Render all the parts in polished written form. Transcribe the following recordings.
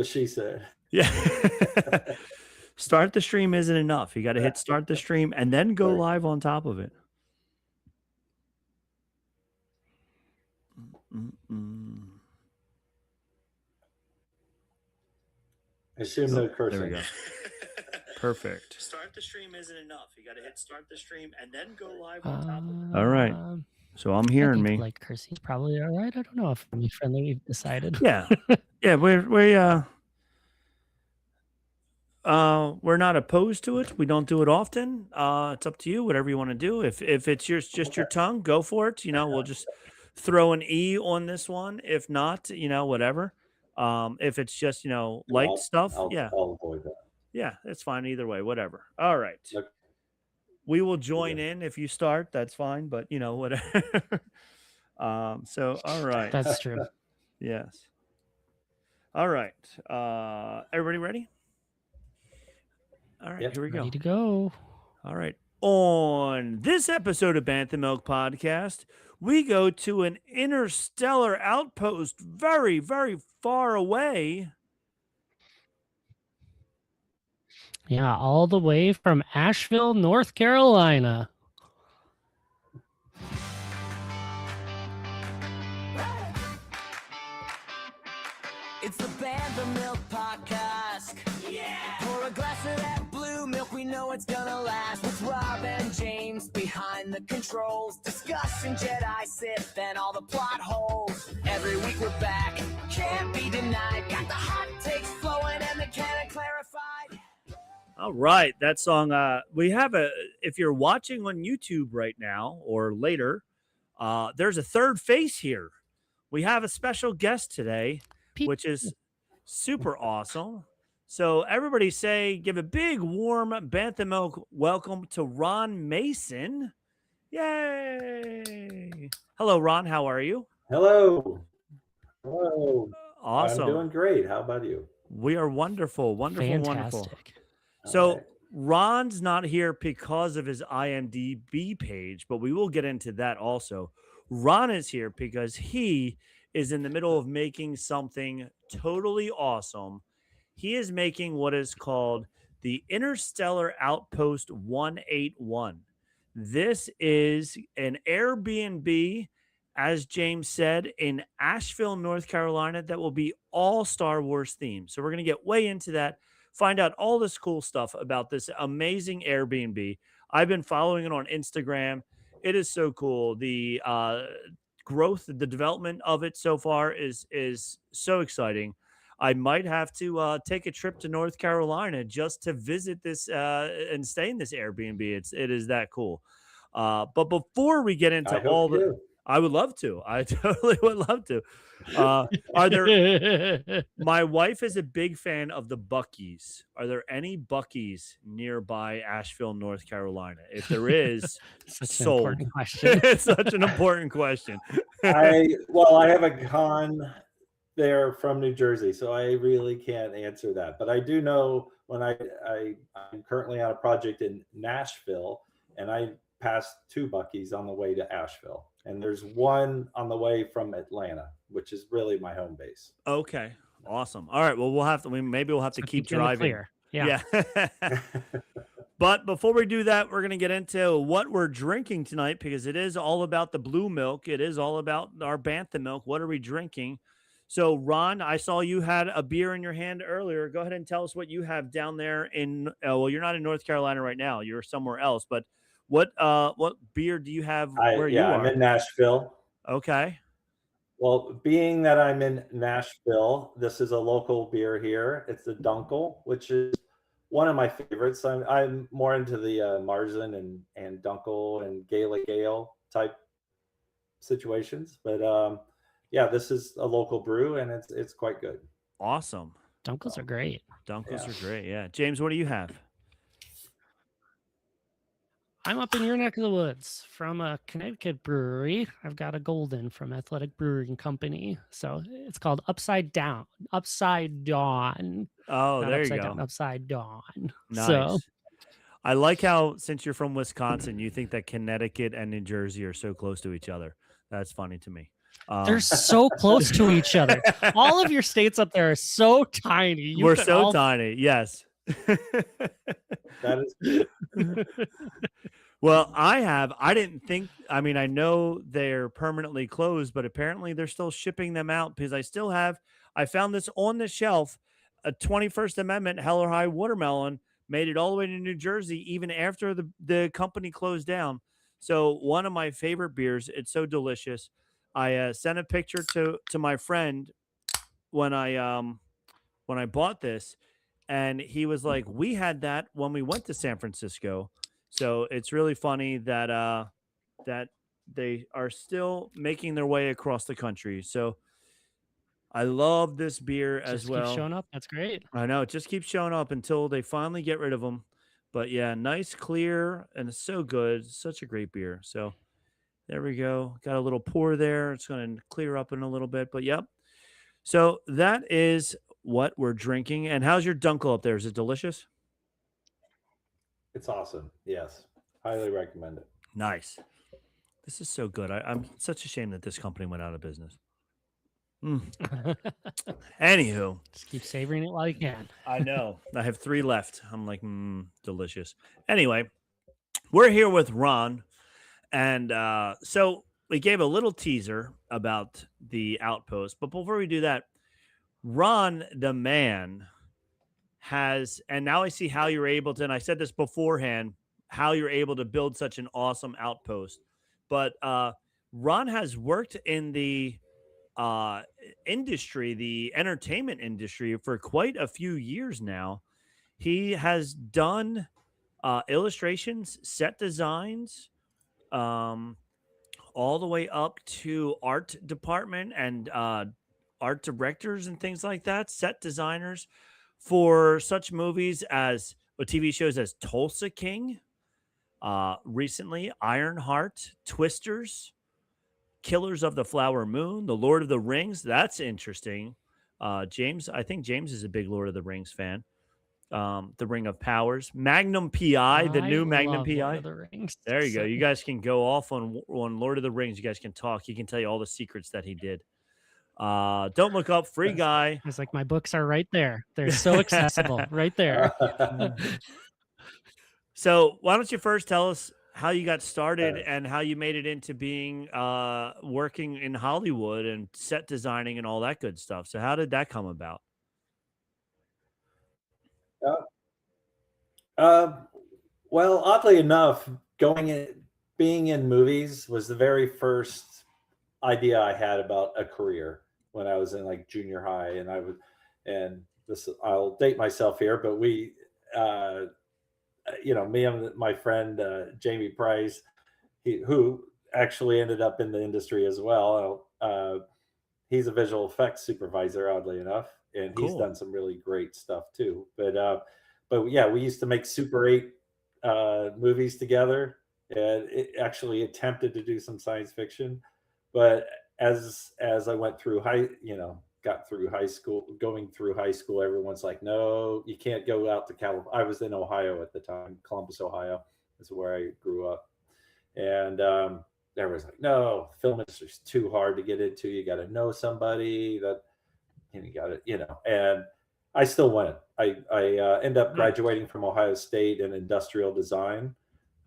what she said. Yeah. Start the stream isn't enough. You got to hit start the stream and then go live on top of it. I assume no cursing. There we go. Perfect. Start the stream isn't enough. You got to hit start the stream and then go live on top of it. All right. So I'm hearing me. Like cursing is probably all right. I don't know if family friendly. We've decided. Yeah, yeah. We're not opposed to it. We don't do it often. It's up to you. Whatever you want to do. If it's just your tongue, go for it. We'll just throw an E on this one. If not, whatever. If it's just light stuff, I'll avoid that. Yeah, it's fine either way. Whatever. All right. Okay. We will join in if you start. That's fine. But whatever. So all right. That's true. Yes. All right. Everybody ready? All right, here we go. Ready to go. All right. On this episode of Bantha Milk Podcast, we go to an interstellar outpost very, very far away. Yeah, all the way from Asheville, North Carolina. It's the Bantha Milk Podcast. Yeah! Pour a glass of that blue milk, we know it's gonna last. With Rob and James behind the controls, discussing Jedi, Sith, and all the plot holes. Every week we're back, can't be denied. Got the hot takes flowing and the canon clarified. All right, that song. We have if you're watching on YouTube right now or later, there's a third face here. We have a special guest today, which is super awesome. So everybody give a big warm Bantha Milk welcome to Ron Mason. Yay! Hello, Ron. How are you? Hello. Hello. Awesome. I'm doing great. How about you? We are wonderful. Fantastic. Wonderful. So right. Ron's not here because of his IMDb page, but we will get into that also. Ron is here because he is in the middle of making something totally awesome. He is making what is called the Interstellar Outpost 181. This is an Air B&B, as James said, in Asheville, North Carolina, that will be all Star Wars themed. So we're going to get way into that, find out all this cool stuff about this amazing Airbnb. I've been following it on Instagram. It is so cool. The growth, the development of it so far is so exciting. I might have to take a trip to North Carolina just to visit this and stay in this Airbnb. It is that cool. But before we get into all the, I would love to. I totally would love to. My wife is a big fan of the Buc-ee's. Are there any Buc-ee's nearby Asheville, North Carolina? If there is, sold. It's such an important question. I have a con there from New Jersey, so I really can't answer that. But I do know when I'm currently on a project in Nashville, and I passed 2 Buc-ee's on the way to Asheville. And there's one on the way from Atlanta, which is really my home base. Okay. Awesome. All right. Well, we'll have to keep driving. Yeah. But before we do that, we're going to get into what we're drinking tonight, because it is all about the blue milk. It is all about our Bantha milk. What are we drinking? So, Ron, I saw you had a beer in your hand earlier. Go ahead and tell us what you have down there in, you're not in North Carolina right now. You're somewhere else, but what beer do you have where you are? I'm in Nashville. Okay. Well, being that I'm in Nashville, this is a local beer here. It's the Dunkel, which is one of my favorites. I'm more into the Marzen and Dunkel and Gaelic Ale type situations. But this is a local brew, and it's quite good. Awesome. Dunkels are great. Dunkels are great, yeah. James, what do you have? I'm up in your neck of the woods from a Connecticut brewery. I've got a golden from Athletic Brewing Company. So it's called Upside Dawn. Oh, there you go. Upside Dawn. Nice. So, I like how, since you're from Wisconsin, you think that Connecticut and New Jersey are so close to each other. That's funny to me. They're so close to each other. All of your states up there are so tiny. You We're could so all- tiny. Yes. That is Well, I didn't think, I mean, I know they're permanently closed, but apparently they're still shipping them out because I found this on the shelf, a 21st Amendment Hell or High watermelon made it all the way to New Jersey, even after the company closed down. So one of my favorite beers, it's so delicious. I sent a picture to my friend when I bought this, and he was like, "We had that when we went to San Francisco." So it's really funny that they are still making their way across the country. So I love this beer as just keep well. showing up. That's great. I know it just keeps showing up until they finally get rid of them. But yeah, nice, clear, and it's so good. Such a great beer. So there we go. Got a little pour there. It's going to clear up in a little bit. But yep. So that is what we're drinking. And how's your Dunkel up there? Is it delicious? it's awesome. Yes, highly recommend it. Nice. This is so good. I'm such a shame that this company went out of business. Anywho, Just keep savoring it while you can. I know. I have 3 left. I'm like, delicious. Anyway, we're here with Ron. And so we gave a little teaser about the Outpost. But before we do that, Ron, the man, has, and now I see how you're able to, and I said this beforehand, how you're able to build such an awesome outpost. But Ron has worked in the industry, the entertainment industry, for quite a few years now. He has done illustrations, set designs, all the way up to art department and art directors and things like that, set designers for such movies as TV shows as Tulsa King, recently Ironheart, Twisters, Killers of the Flower Moon, The Lord of the Rings. That's interesting. James, I think James is a big Lord of the Rings fan. The Ring of Powers, Magnum PI, the new Magnum love PI. Lord of the Rings. There you go. You guys can go off on Lord of the Rings. You guys can talk. He can tell you all the secrets that he did. Don't look up, free guy. It's like my books are right there. They're so accessible, right there. So why don't you first tell us how you got started and how you made it into being working in Hollywood and set designing and all that good stuff. So how did that come about? Well, oddly enough, being in movies was the very first idea I had about a career when I was in like junior high, and I'll date myself here, but we, me and my friend Jamie Price, who actually ended up in the industry as well. He's a visual effects supervisor, oddly enough, and he's Cool. done some really great stuff too. But yeah, we used to make Super 8 movies together, and it actually attempted to do some science fiction. But as I went through got through high school, going through high school, everyone's like, no, you can't go out to California. I was in Ohio at the time, Columbus, Ohio is where I grew up. And everyone's like, no, film industry's too hard to get into. You got to know somebody that, you got to, and I still went. I end up graduating from Ohio State in industrial design,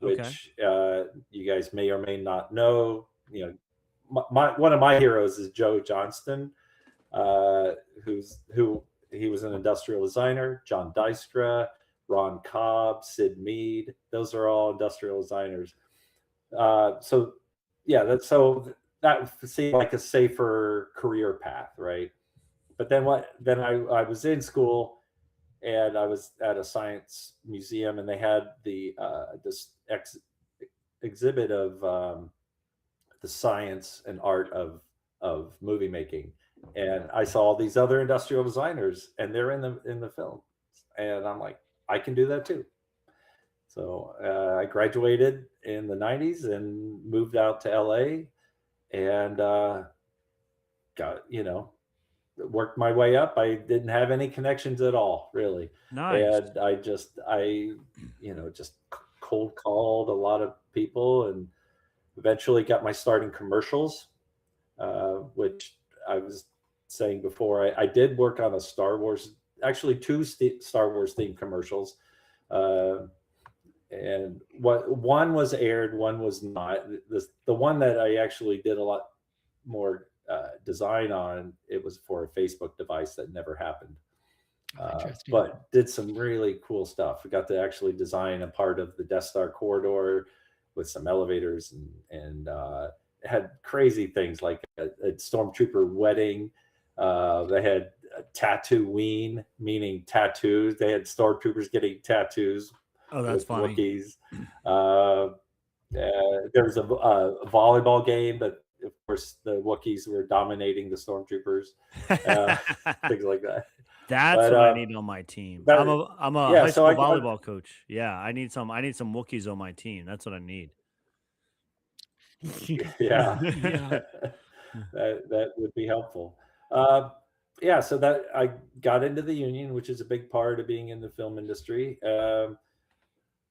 which you guys may or may not know. One of my heroes is Joe Johnston, who he was an industrial designer. John Dystra, Ron Cobb, Sid Mead. Those are all industrial designers. So that seemed like a safer career path, right? But then I was in school, and I was at a science museum, and they had this exhibit of the science and art of movie making, and I saw all these other industrial designers, and they're in the film, and I'm like, I can do that too. So I graduated in the 90s and moved out to LA, and worked my way up. I didn't have any connections at all, really. Nice. And I just cold called a lot of people, and eventually got my start in commercials. which I was saying before, I did work on a Star Wars, actually two Star Wars themed commercials. And one was aired, one was not. The one that I actually did a lot more design on, it was for a Facebook device that never happened. Interesting. But did some really cool stuff. We got to actually design a part of the Death Star corridor with some elevators, and had crazy things like a stormtrooper wedding. They had a Tatooine, meaning tattoos. They had stormtroopers getting tattoos. Oh, that's with funny. Wookiees. There was a volleyball game, but of course the Wookiees were dominating the stormtroopers. Things like that. That's But, what I need on my team. but- I'm a yeah, high so school I- volleyball coach. Yeah, I need some Wookiees on my team. That's what I need. Yeah, Yeah. that would be helpful. Yeah, so that I got into the union, which is a big part of being in the film industry.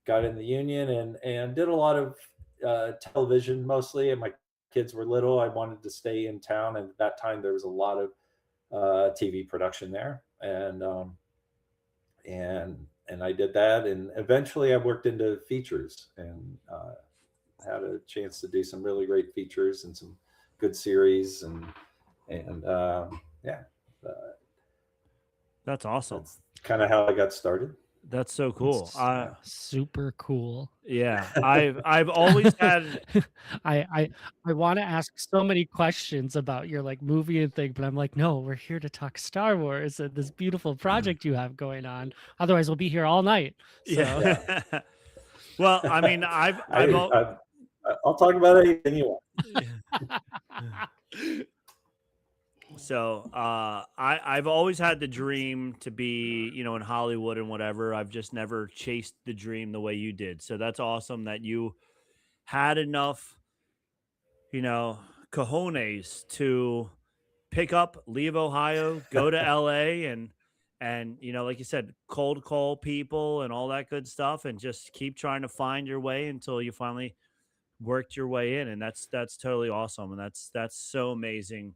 Got in the union and did a lot of television mostly. And my kids were little. I wanted to stay in town, and at that time there was a lot of TV production there, and I did that, and eventually I worked into features and had a chance to do some really great features and some good series, and yeah, That's awesome. that's kind of how I got started. That's so cool. Super cool. Yeah, I've always had. I want to ask so many questions about your like movie and thing, but I'm like, no, we're here to talk Star Wars and this beautiful project you have going on. Otherwise, we'll be here all night. So. Yeah. Well, I mean, I'll talk about anything you want. So I've always had the dream to be, in Hollywood and whatever. I've just never chased the dream the way you did. So that's awesome that you had enough, cojones to pick up, leave Ohio, go to LA, and like you said, cold call people and all that good stuff, and just keep trying to find your way until you finally worked your way in. And that's totally awesome, and that's so amazing.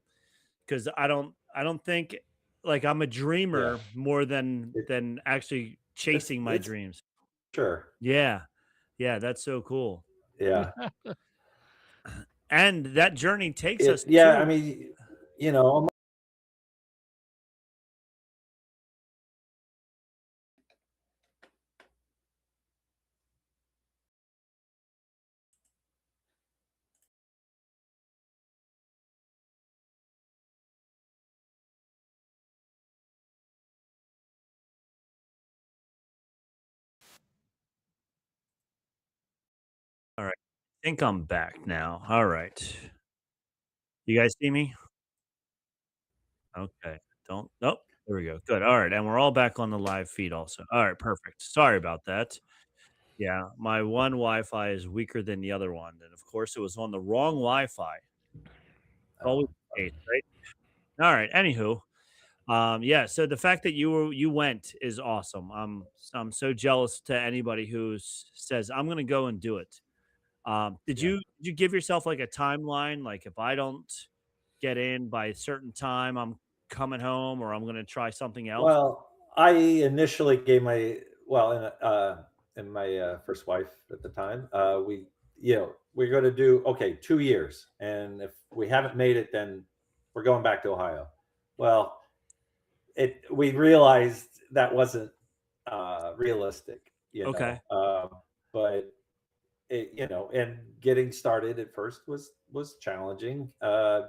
Because I don't think, like, I'm a dreamer more than actually chasing my dreams. Sure. Yeah, that's so cool. Yeah. And that journey takes us. Yeah, to, I mean, all right, I think I'm back now. All right, you guys see me? Okay, don't. Nope. There we go. Good. All right, and we're all back on the live feed also. All right, perfect. Sorry about that. Yeah, my one Wi-Fi is weaker than the other one, and of course, it was on the wrong Wi-Fi. Always the case, right? All right. Anywho, yeah. So the fact that you went is awesome. I'm so jealous to anybody who says I'm going to go and do it. Did you give yourself like a timeline? Like, if I don't get in by a certain time, I'm coming home, or I'm going to try something else? well, I initially gave in my first wife at the time, we're going to do 2 years, and if we haven't made it, then we're going back to Ohio. Well, we realized that wasn't realistic, Okay. but and getting started at first was challenging,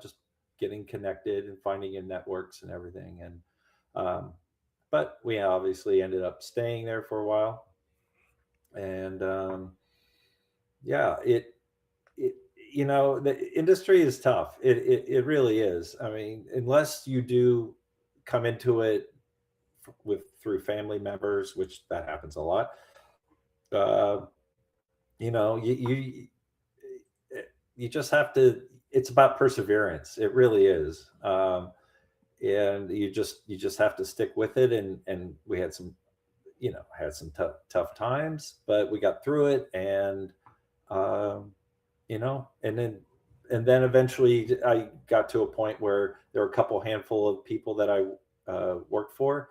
just getting connected and finding in networks and everything, and but we obviously ended up staying there for a while, and the industry is tough. It really is. I mean, unless you do come into it through family members, which that happens a lot. You just have to. It's about perseverance. It really is. And you just have to stick with it. And we had some tough times, but we got through it, and and then and then eventually I got to a point where there were a couple handful of people that I worked for,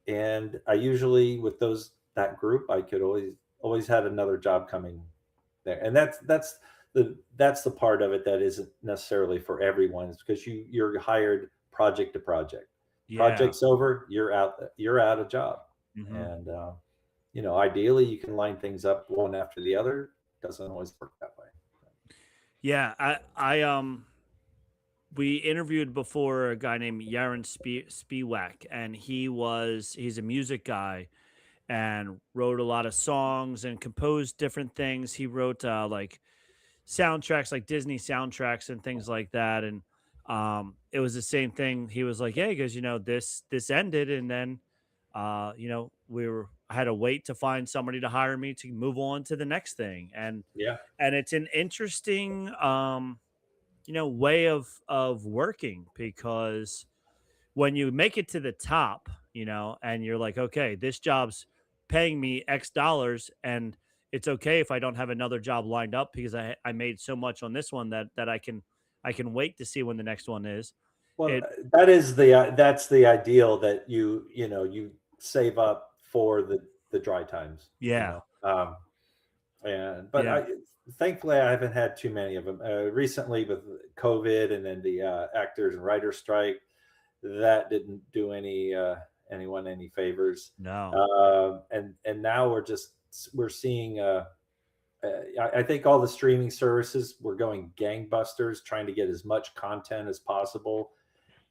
and I usually with that group I could always had another job coming there, and that's the part of it that isn't necessarily for everyone. It's because you're hired project to project. Yeah. Project's over, you're out of job, Hmm. and ideally you can line things up one after the other. Doesn't always work that way. Yeah. We interviewed before a guy named Yaron Spiewak, and he's a music guy and wrote a lot of songs and composed different things. He wrote like soundtracks, like Disney soundtracks and things like that. And it was the same thing. He was like, "Yeah," he goes, this ended, and then I had to wait to find somebody to hire me to move on to the next thing." Yeah, And it's an interesting way of working, because when you make it to the top, and you're like, okay, this job's paying me X dollars, and it's okay if I don't have another job lined up because I made so much on this one that I can wait to see when the next one is. well, It that's the ideal, that you save up for the dry times. Yeah. And but Yeah. thankfully I haven't had too many of them recently with COVID, and then the actors and writers strike. That didn't do anyone any favors. No. And now we're seeing. I think all the streaming services were going gangbusters, trying to get as much content as possible,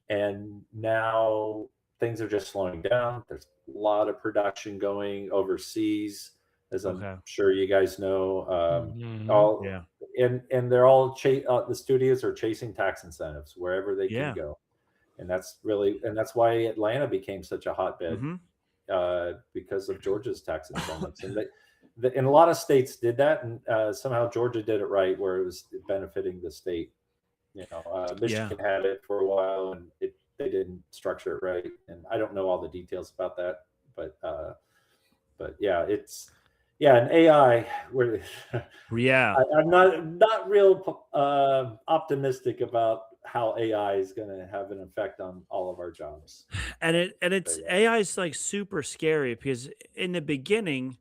and now things are just slowing down. There's a lot of production going overseas, as I'm Okay. sure you guys know. Mhm. All Yeah. and they're all the studios are chasing tax incentives wherever they can Yeah. go, and that's why Atlanta became such a hotbed, Hmm. because of Georgia's tax incentives, and and a lot of states did that, and somehow Georgia did it right, where it was benefiting the state. Yeah. Michigan had it for a while, and they didn't structure it right, and I don't know all the details about that, but yeah, and AI. Where Yeah. I'm not real optimistic about how AI is going to have an effect on all of our jobs. And it's But yeah, AI is like super scary because in the beginning,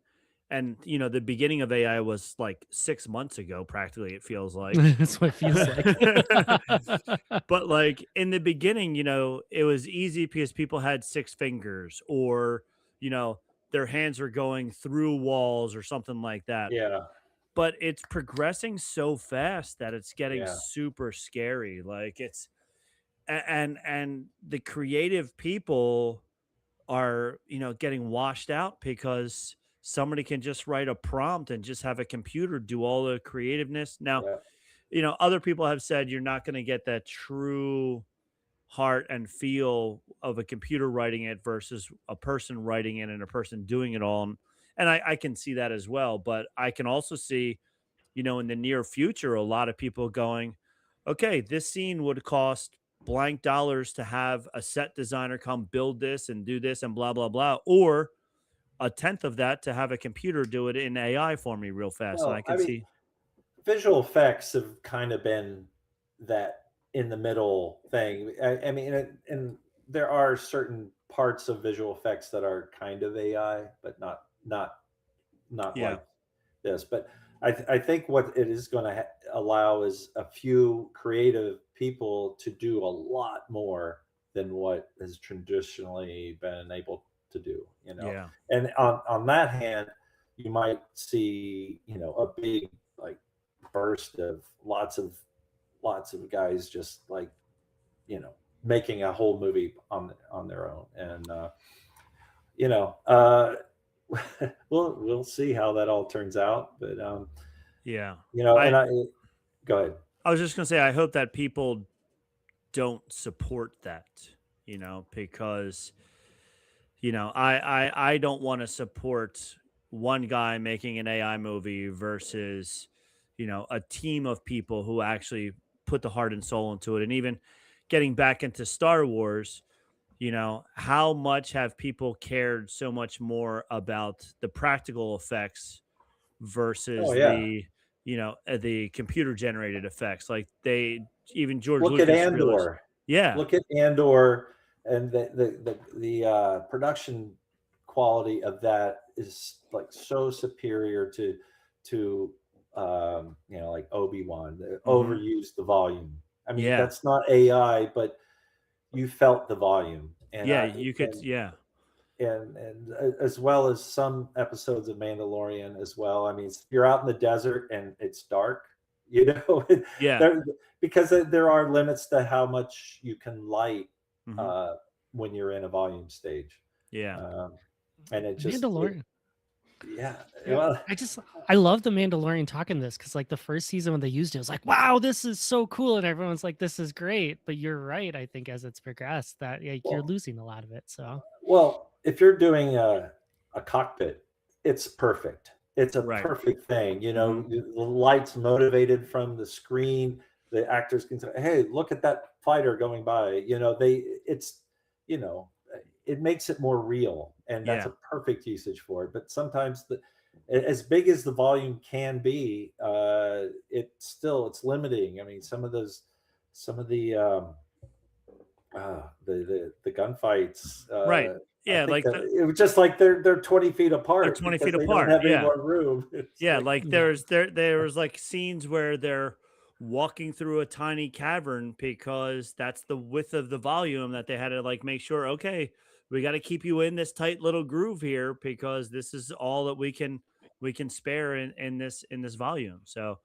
and the beginning of AI was like 6 months ago, practically, it feels like. That's what it feels like. But like in the beginning, it was easy because people had six fingers, or you know their hands are going through walls or something like that. yeah, But it's progressing so fast that it's getting yeah, super scary. Like and the creative people are getting washed out because somebody can just write a prompt and just have a computer do all the creativeness. Now, yeah, other people have said you're not going to get that true heart and feel of a computer writing it versus a person writing it and a person doing it all. And I can see that as well. But I can also see, in the near future, a lot of people going, okay, this scene would cost blank dollars to have a set designer come build this and do this and blah, blah, blah. Or a tenth of that to have a computer do it in AI for me real fast. And I well, can I mean, see, visual effects have kind of been that in the middle thing. I mean, and there are certain parts of visual effects that are kind of AI, but not yeah, like this. But I think what it is going to allow is a few creative people to do a lot more than what has traditionally been able to do. yeah, And on that hand, you might see a big like burst of lots of guys just like making a whole movie on their own, and you know uh we'll see how that all turns out, but yeah. and I, I go ahead. I was just going to say, I hope that people don't support that, because I don't want to support one guy making an AI movie versus a team of people who actually put the heart and soul into it. And even getting back into Star Wars, how much have people cared so much more about the practical effects Oh versus yeah, the computer generated effects. Like George Look at Lucas realized, Andor. yeah, Look at Andor, and the production quality of that is like so superior to like Obi-Wan. They hmm overused the volume. I mean, yeah, that's not AI, but you felt the volume, and yeah, I you could, yeah, and as well as some episodes of Mandalorian as well. I mean, you're out in the desert and it's dark, you know, yeah, there, because there are limits to how much you can light hmm uh, when you're in a volume stage, yeah, um, and Mandalorian. yeah, Yeah, well, I love the Mandalorian talking this because like the first season when they used it, it was like, wow, this is so cool, and everyone's like, this is great. But you're right, I think as it's progressed, that you're well, losing a lot of it. So if you're doing a cockpit, it's perfect. It's a right, perfect thing. You hmm know, the lights motivated from the screen. The actors can say, "Hey, look at that fighter going by." You know, you know, it makes it more real, and that's yeah, a perfect usage for it. But sometimes as big as the volume can be, it's limiting. I mean, some of the gunfights. right, I yeah, think like that it was just like they're 20 feet they're apart 20 because feet they don't apart, have any yeah. more room. It's Yeah, like, like yeah, there was like scenes where they're walking through a tiny cavern because that's the width of the volume that they had to like make sure, okay, we got to keep you in this tight little groove here because this is all that we can spare in this volume. So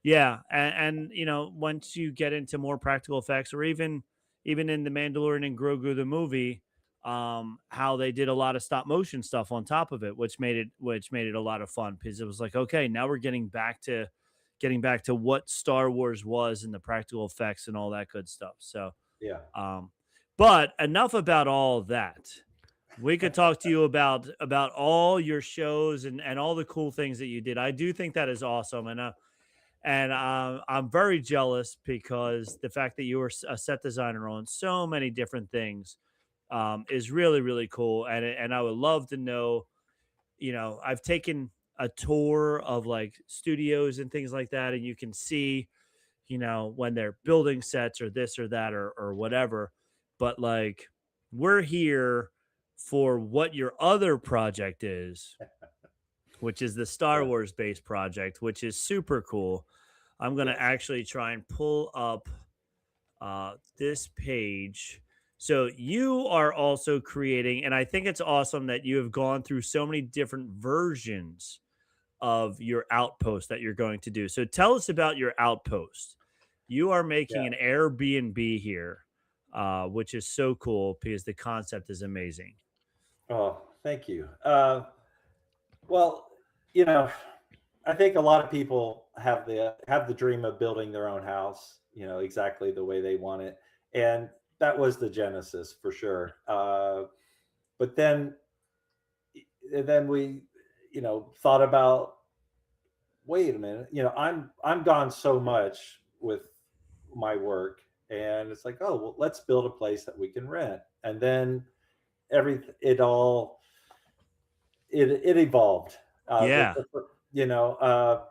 yeah, and once you get into more practical effects, or even in the Mandalorian and Grogu the movie, how they did a lot of stop motion stuff on top of it, which made it a lot of fun because it was like, okay, now we're getting back to what Star Wars was and the practical effects and all that good stuff. So, yeah, um, but enough about all that. We could talk to you about all your shows and all the cool things that you did. I do think that is awesome, and I'm very jealous because the fact that you were a set designer on so many different things is really, really cool. And I would love to know, I've taken a tour of like studios and things like that, and you can see, when they're building sets or this or that or whatever. But like, we're here for what your other project is, which is the Star yeah, Wars based project, which is super cool. I'm going to yes, actually try and pull up this page. So you are also creating, and I think it's awesome that you have gone through so many different versions of your outpost that you're going to do. So tell us about your outpost. You are making yeah. an Airbnb here, which is so cool because the concept is amazing. Oh, thank you. Well, you know, I think a lot of people have the dream of building their own house, exactly the way they want it, and that was the genesis for sure. But then we, thought about, wait a minute, I'm gone so much with my work, and it's like, oh well, let's build a place that we can rent, and then every it all it evolved. Yeah. You know,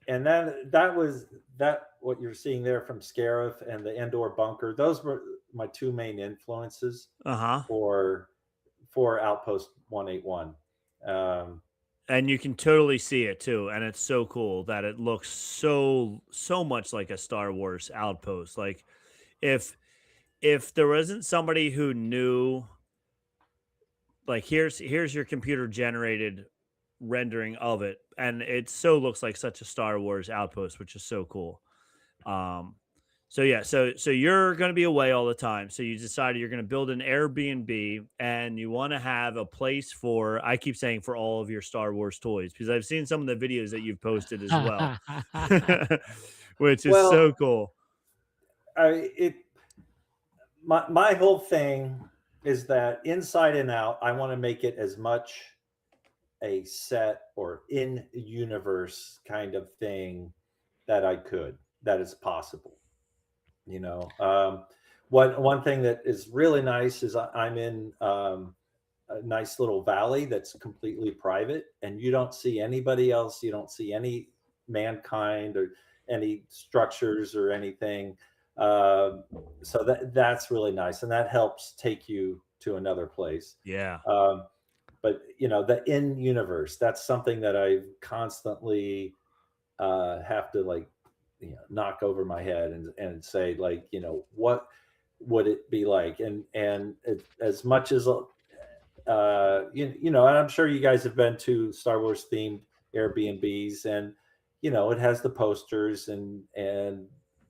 and then that was that what you're seeing there from Scarif and the Endor bunker. Those were my two main influences Uh huh. for for Outpost 181. Um, And you can totally see it too, and it's so cool that it looks so much like a Star Wars outpost. Like if there wasn't somebody who knew, like, here's your computer generated rendering of it, and it so looks like such a Star Wars outpost, which is so cool. Um, so yeah, so you're going to be away all the time. So you decided you're going to build an Airbnb, and you want to have a place for, I keep saying, for all of your Star Wars toys because I've seen some of the videos that you've posted as well, which is so well, cool. I it my whole thing is that inside and out, I want to make it as much a set or in universe kind of thing that is possible. You know, one thing that is really nice is I'm in a nice little valley that's completely private, and you don't see anybody else. You don't see any mankind or any structures or anything. So that's really nice, and that helps take you to another place. Yeah. But the in universe, that's something that I constantly have to like knock over my head and say like what would it be like, and as much as and I'm sure you guys have been to Star Wars themed Airbnbs, and it has the posters and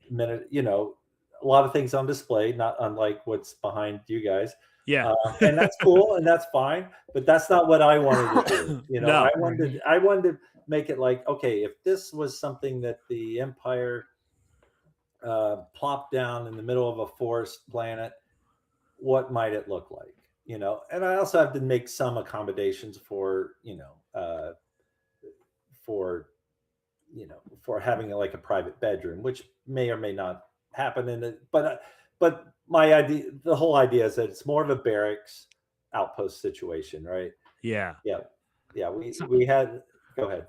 minute a lot of things on display, not unlike what's behind you guys. Yeah. And that's cool and that's fine, but that's not what I wanted to do. No. I wanted to make it like, okay, if this was something that the Empire plopped down in the middle of a forest planet, what might it look like? And I also have to make some accommodations for for for having like a private bedroom, which may or may not happen in it. But my idea, the whole idea is that it's more of a barracks outpost situation, right? Yeah. Yeah. We had. Go ahead.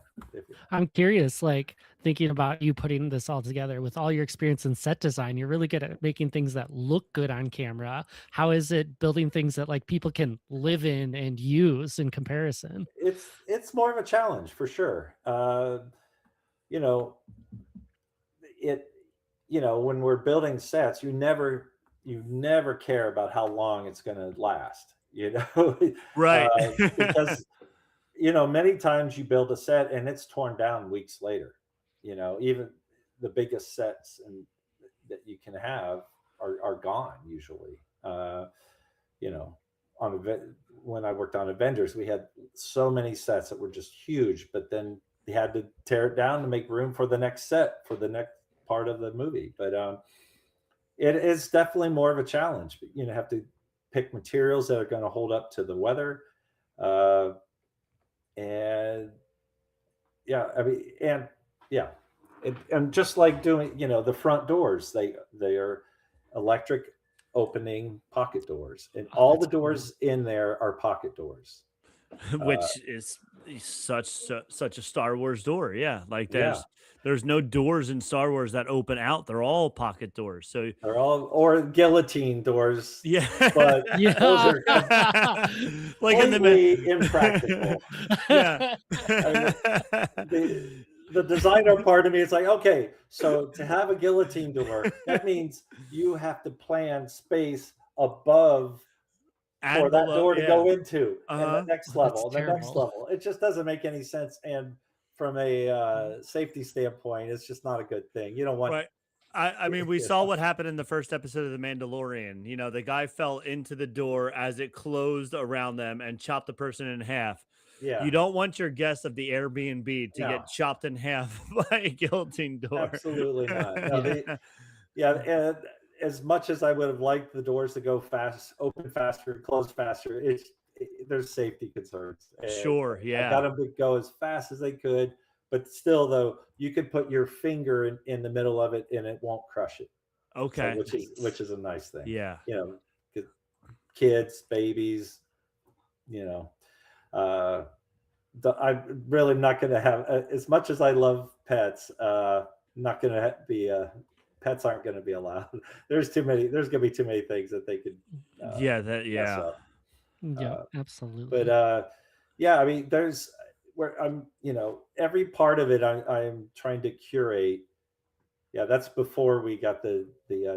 I'm curious, like thinking about you putting this all together with all your experience in set design. You're really good at making things that look good on camera. How is it building things that like people can live in and use in comparison? It's more of a challenge for sure. When we're building sets, you never care about how long it's going to last. Right. Because many times you build a set and it's torn down weeks later. Even the biggest sets that you can have are gone usually. When I worked on Avengers, we had so many sets that were just huge, but then they had to tear it down to make room for the next set for the next part of the movie. But it is definitely more of a challenge. Have to pick materials that are going to hold up to the weather. And just like doing, the front doors, they are electric opening pocket doors, and all the doors in there are pocket doors. Which is such a Star Wars door. Yeah. Like Yeah. there's no doors in Star Wars that open out. They're all pocket doors. So They're all, or guillotine doors. yeah. But Yeah. those are like in completely impractical. Yeah. The designer part of me is like, okay, so to have a guillotine door, that means you have to plan space above And for that below, door to yeah. go into, and Uh-huh. the next That's level, the next terrible. level. It just doesn't make any sense. And from a safety standpoint, it's just not a good thing. You don't want. Right. I mean, we saw what happened in the first episode of The Mandalorian. The guy fell into the door as it closed around them and chopped the person in half. Yeah. You don't want your guests of the Airbnb to No. get chopped in half by a guillotine door. Absolutely not. No, and as much as I would have liked the doors to go fast, open faster, close faster, there's safety concerns. And Sure, yeah. I got them to go as fast as they could, but still, though, you could put your finger in the middle of it and it won't crush it. Okay. So, which is a nice thing. Yeah. Kids, babies, I'm really not going to have, as much as I love pets, not going to be pets aren't going to be allowed. There's going to be too many things that they could mess up. Yeah, absolutely. But I mean, there's where I'm, every part of it I'm trying to curate. Yeah, that's before we got the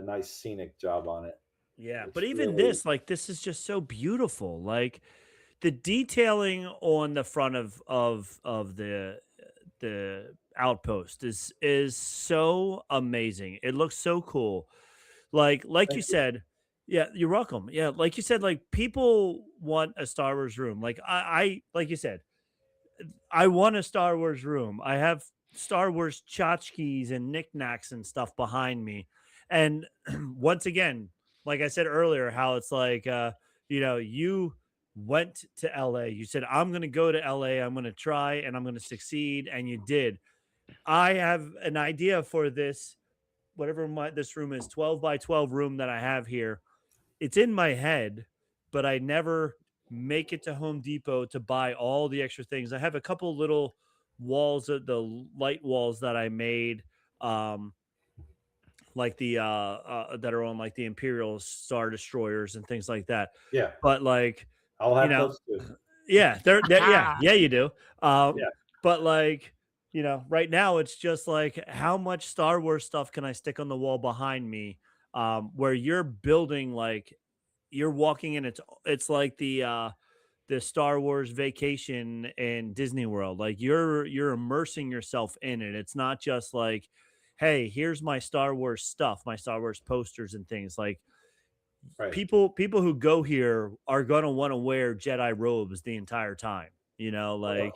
nice scenic job on it. Yeah, It's but even really- this, like, this is just so beautiful. Like the detailing on the front of the outpost is so amazing. It looks so cool. Like Thank you you. said, yeah, you're welcome. Yeah, like you said, like people want a Star Wars room. Like I like you said, I want a Star Wars room. I have Star Wars tchotchkes and knickknacks and stuff behind me. And once again, like I said earlier, how it's like, you went to LA. You said, I'm going to go to LA. I'm going to try and I'm going to succeed. And you did. I have an idea for this, whatever this room is, 12 by 12 room that I have here. It's in my head, but I never make it to Home Depot to buy all the extra things. I have a couple little walls, the light walls that I made, um, like the that are on like the Imperial Star Destroyers and things like that. Yeah, But like, I'll you have know, those too. yeah, yeah, you do. Yeah. But like, right now it's just like how much Star Wars stuff can I stick on the wall behind me? Where you're building like you're walking in, it's like the Star Wars vacation in Disney World. Like you're immersing yourself in it. It's not just like, hey, here's my Star Wars stuff, my Star Wars posters and things. Like Right. people who go here are gonna want to wear Jedi robes the entire time. Well, Like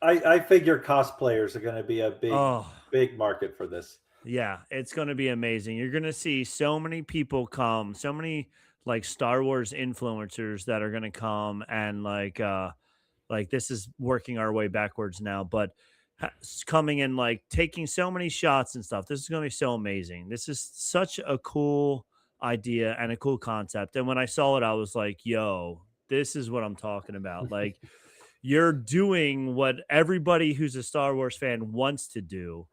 I figure cosplayers are going to be a oh big market for this. yeah, it's gonna be amazing. You're gonna see so many people come, so many like Star Wars influencers that are gonna come and like this is working our way backwards now, but coming and like taking so many shots and stuff. This is going to be so amazing. This is such a cool idea and a cool concept. And when I saw it, I was like, yo, this is what I'm talking about. Like, you're doing what everybody who's a Star Wars fan wants to do.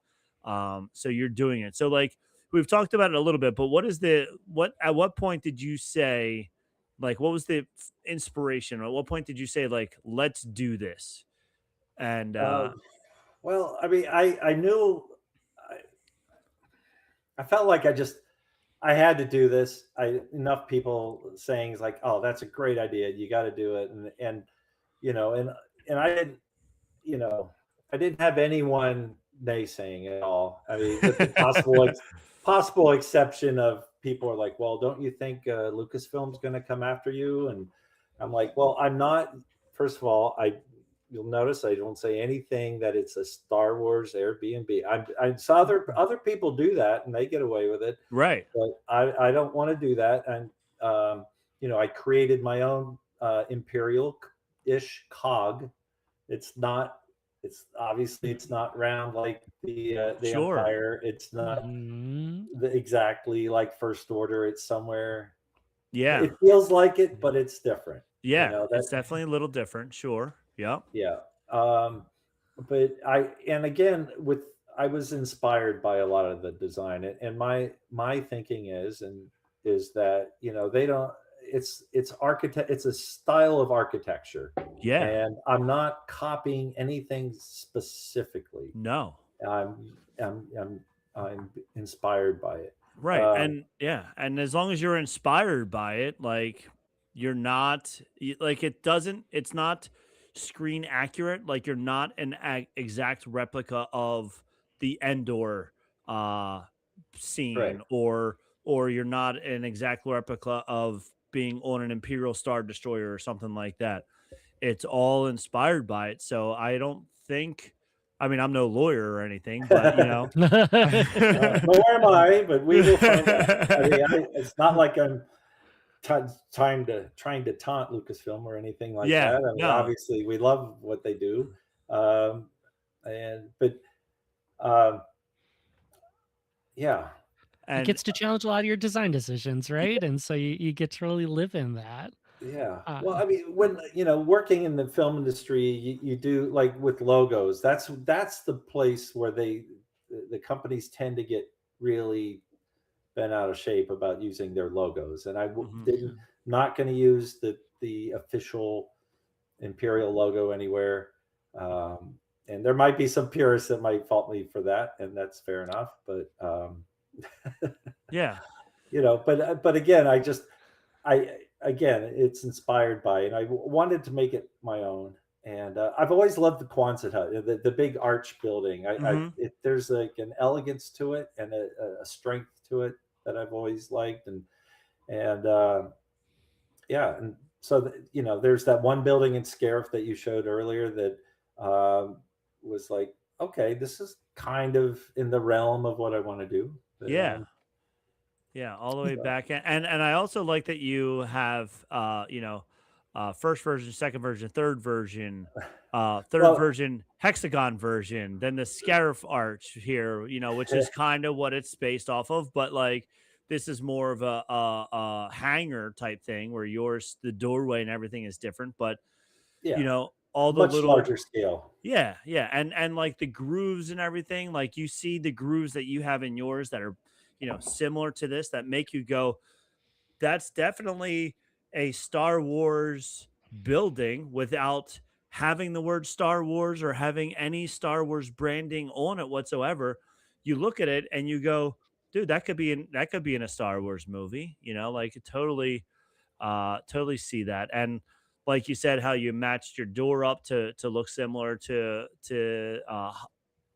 So you're doing it. So, like, we've talked about it a little bit, but at what point did you say, like, what was the inspiration? Or at what point did you say, like, let's do this? And Well, I mean, I knew I felt like I had to do this. Enough people saying like, "Oh, that's a great idea. You got to do it." And you know, and I didn't, you know, I didn't have anyone naysaying at all. I mean, with the possible exception of people are like, "Well, don't you think Lucasfilm's going to come after you?" And I'm like, "Well, I'm not." First of all, you'll notice I don't say anything that it's a Star Wars Airbnb. I saw other people do that and they get away with it, right. but I don't want to do that. And I created my own Imperial-ish cog. It's not. It's obviously it's not round like the Sure. Empire. It's not Mhm. exactly like First Order. It's somewhere. Yeah. It feels like it, but it's different. Yeah. That It's definitely a little different. Sure. Yep. yeah. But and again I was inspired by a lot of the design, and my thinking is that they don't. It's a style of architecture, Yeah. and I'm not copying anything specifically. No. I'm inspired by it. Right. Um, And yeah. And as long as you're inspired by it, like you're not like it's not screen accurate. Like you're not an exact replica of the Endor uh right. scene, or you're not an exact replica of being on an Imperial Star Destroyer or something like that. It's all inspired by it. So I don't think, I mean, I'm no lawyer or anything, but Nor am I, but we will find out. I mean, it's not like I'm trying to taunt Lucasfilm or anything like yeah, that. I mean, no. obviously, we love what they do, um, but um, yeah, It And gets to challenge a lot of your design decisions, right? And so you get to really live in that. yeah. Uh, Well, I mean, when working in the film industry, you do like with logos. That's the place where the companies tend to get really bent out of shape about using their logos, and mhm. didn't not going to use the official Imperial logo anywhere. And there might be some purists that might fault me for that, and that's fair enough. But Yeah, but again, it's inspired by, and I wanted to make it my own. And I've always loved the Quonset hut, the big arch building. hmm There's like an elegance to it and a strength to it that I've always liked, and yeah, and so there's that one building in Scariff that you showed earlier that was like, okay, this is kind of in the realm of what I want to do. yeah, yeah, all the way So, back. And I also like that you have first version, second version, third well, version, hexagon version, then the Scarif arch here, which is kind of what it's based off of, but like this is more of a hangar type thing where yours, the doorway and everything is different. But yeah, all the much little larger scale. yeah, yeah, and like the grooves and everything, like you see the grooves that you have in yours that are, similar to this that make you go, that's definitely a Star Wars building without having the word Star Wars or having any Star Wars branding on it whatsoever. You look at it and you go, dude, that could be in a Star Wars movie, like totally totally see that. And like you said, how you matched your door up to look similar to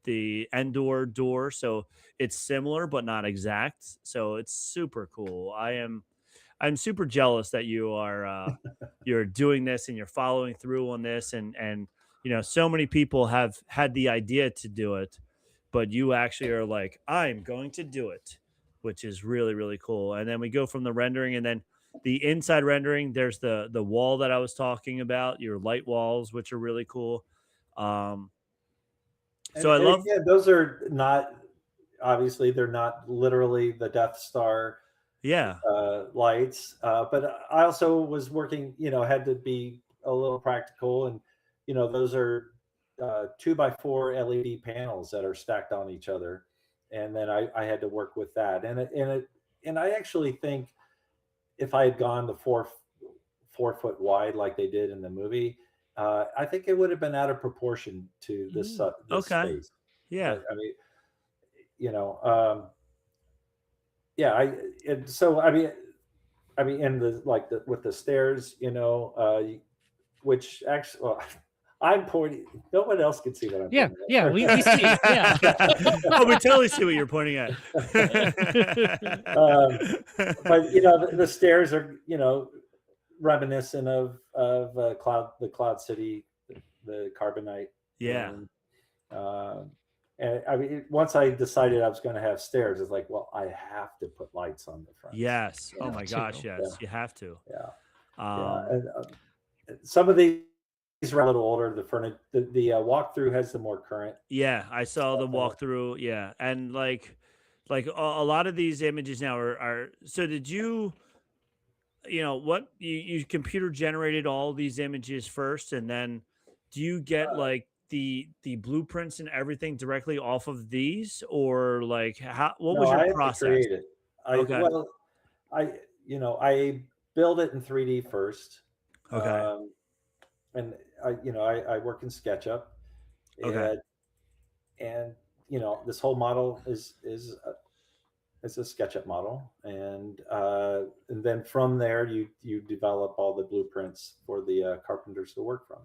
the Endor door, so it's similar but not exact. So it's super cool. I'm super jealous that you're doing this and you're following through on this, and so many people have had the idea to do it, but you actually are like, I'm going to do it, which is really, really cool. And then we go from the rendering, and then the inside rendering, there's the wall that I was talking about, your light walls, which are really cool. Um, And, so I and love, again, those are not, obviously they're not literally the Death Star yeah, lights, but I also was working, had to be a little practical, and those are 2x4 LED panels that are stacked on each other, and then I had to work with that, and I actually think if I had gone the 4 foot wide like they did in the movie, I think it would have been out of proportion to this okay, space. yeah, I mean, you know, yeah, and so I mean, in the like the with the stairs, which actually, well, I'm pointing. No one else can see what I'm Yeah, pointing yeah, at. we see. Yeah. oh, we totally see what you're pointing at. But the stairs are reminiscent of the Cloud City, the Carbonite yeah, room. And I mean, once I decided I was going to have stairs, it's like, well, I have to put lights on the front. yes. Oh Have my to. gosh, yes, Yeah, you have to. yeah, yeah. Um, And some of these are a little older. The walkthrough has the more current yeah, I saw the stuff in it. walkthrough. Yeah, and like a lot of these images now are. So did you? What you computer generated all these images first, and then do you get like the blueprints and everything directly off of these, or like what was No, your I have to process? create it. Okay, I I build it in 3D first, okay, um, and I work in SketchUp, okay. and this whole model is a SketchUp model, and then from there you develop all the blueprints for the carpenters to work from.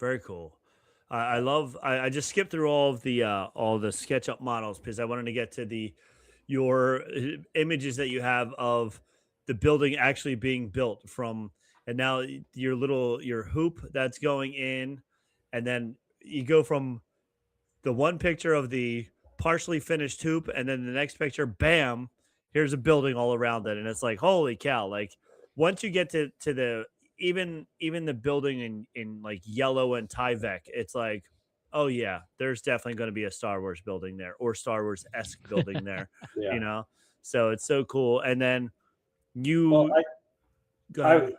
Very cool. I love. I just skipped through all the SketchUp models because I wanted to get to your images that you have of the building actually being built from, and now your hoop that's going in, and then you go from the one picture of the partially finished hoop, and then the next picture, bam, here's a building all around it, and it's like, holy cow! Like once you get to the even the building in like yellow and Tyvek, it's like, oh yeah, there's definitely going to be a Star Wars building there or Star Wars esque building there, you Yeah. know. So it's so cool, and then Well, you go ahead,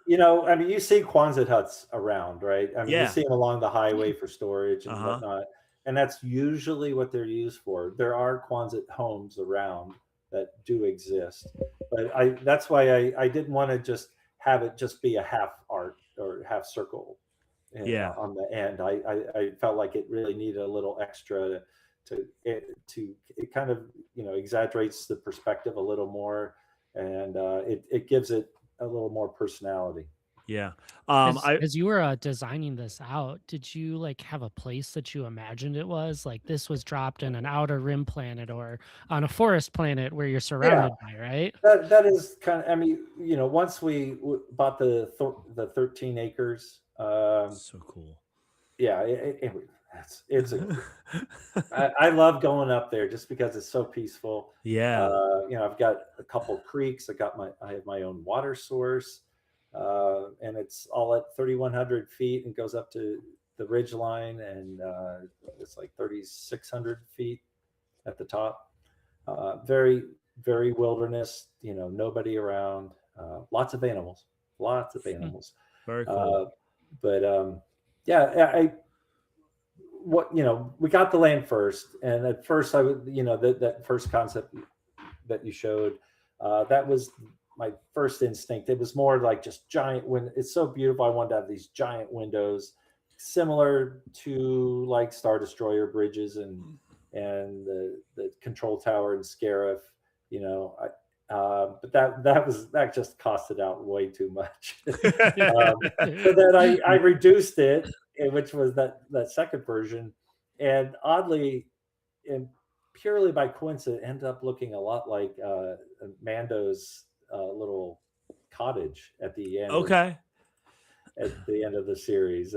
I mean, you see Quonset huts around, right? I mean, you yeah, see them along the highway for storage uh and huh, whatnot, and that's usually what they're used for. There are Quonset homes around that do exist, but that's why I didn't want to just have it just be a half arc or half circle yeah, on the end. I felt like it really needed a little extra to it kind of exaggerates the perspective a little more, and it gives it a little more personality. yeah. As I as you were designing this out, did you like have a place that you imagined it was? Like this was dropped in an outer rim planet or on a forest planet where you're Yeah, surrounded by, right? that is kind of. I mean, once we bought the 13 acres, so cool. yeah, it's a I love going up there just because it's so peaceful. Yeah, I've got a couple creeks. I have my own water source, and it's all at 3,100 feet and goes up to the ridge line, and it's like 3,600 feet at the top. Very, very wilderness. Nobody around. Lots of animals. Lots of Hmm. animals. very cool. Uh, but yeah, we got the land first, and at first I would, that first concept that you showed, that was my first instinct. It was more like just giant. When it's so beautiful, I wanted to have these giant windows, similar to like Star Destroyer bridges and the control tower and Scarif. But that just costed out way too much. So then I reduced it, which was that second version, and oddly, and purely by coincidence, it ended up looking a lot like Mando's little cottage at the end. Okay. At the end of the series,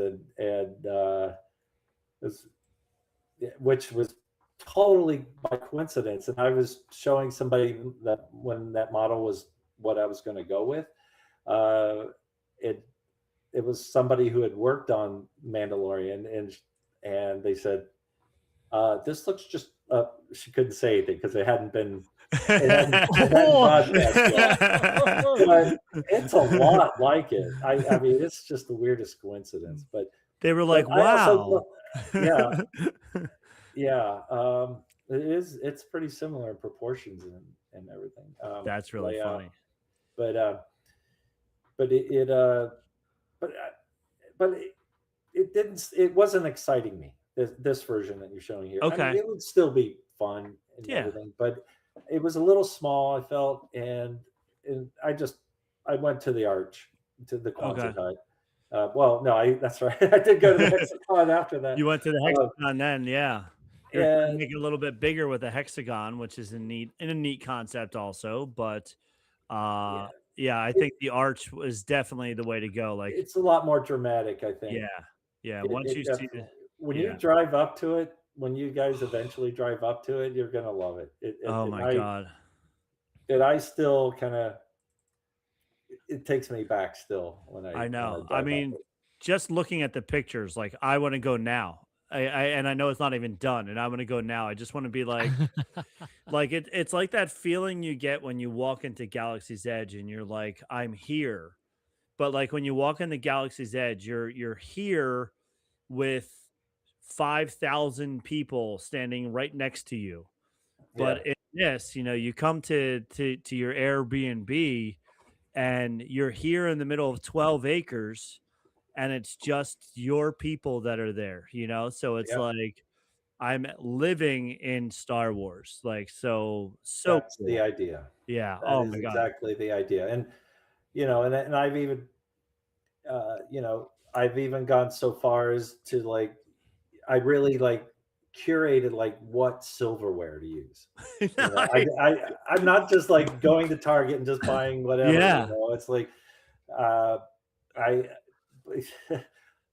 which was totally by coincidence. And I was showing somebody that when that model was what I was going to go with, it was somebody who had worked on Mandalorian, and they said, this looks just, she couldn't say anything because it hadn't been broadcast yet. But it's a lot like it. I mean, it's just the weirdest coincidence. But they were like, wow. Yeah. It's pretty similar in proportions and everything. That's really funny. But it wasn't exciting me, this version that you're showing here. Okay. I mean, it would still be fun and everything, but it was a little small, I felt, and I went to the Arch, to the Quonset hut. Well, no, that's right. I did go to the Hexagon after that. You went to the Hexagon then, yeah. You're make it a little bit bigger with the Hexagon, which is a neat concept also. But I think the Arch was definitely the way to go. Like, it's a lot more dramatic, I think. Yeah. Once you see when you drive up to it, when you guys eventually drive up to it, you're gonna love it. Oh my God. And I still kind of, it takes me back still when I know. I mean, just looking at the pictures, like, I want to go now. And I know it's not even done, and I want to go now. I just want to be like, it's like that feeling you get when you walk into Galaxy's Edge and you're like, I'm here. But like when you walk into Galaxy's Edge, you're here with 5,000 people standing right next to you. But in this, you come to your Air B&B and you're here in the middle of 12 acres. And it's just your people that are there, So it's like I'm living in Star Wars. Like, so that's cool. the idea. Yeah. That is exactly the idea. And, and I've even, I've even gone so far as to like, I really like curated like what silverware to use. I'm not just like going to Target and just buying whatever. Yeah. It's like,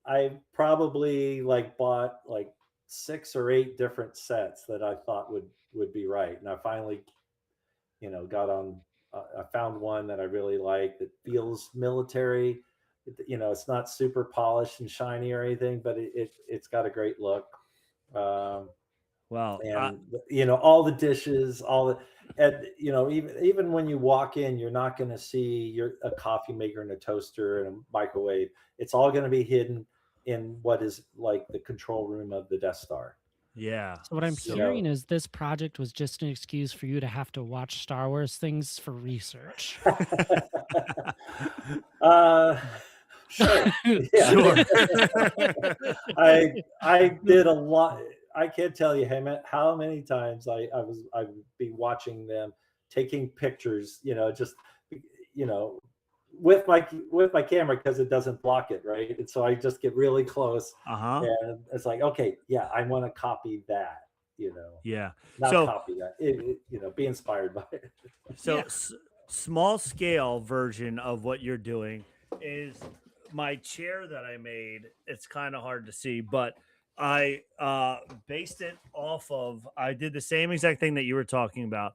I probably like bought like 6 or 8 different sets that I thought would be right, and I finally, got on. I found one that I really like that feels military. It's not super polished and shiny or anything, but it's got a great look. Wow. And all the dishes, and even when you walk in, you're not going to see a coffee maker and a toaster and a microwave. It's all going to be hidden in what is like the control room of the Death Star. Yeah. So what I'm hearing is this project was just an excuse for you to have to watch Star Wars things for research. Sure. Sure. I did a lot. I can't tell you how many times I would be watching them taking pictures, just with my camera because it doesn't block it, right? And so I just get really close, and it's like, okay, yeah, I want to copy that, not copy that, be inspired by it. So small scale version of what you're doing is my chair that I made. It's kind of hard to see, but I based it off of, I did the same exact thing that you were talking about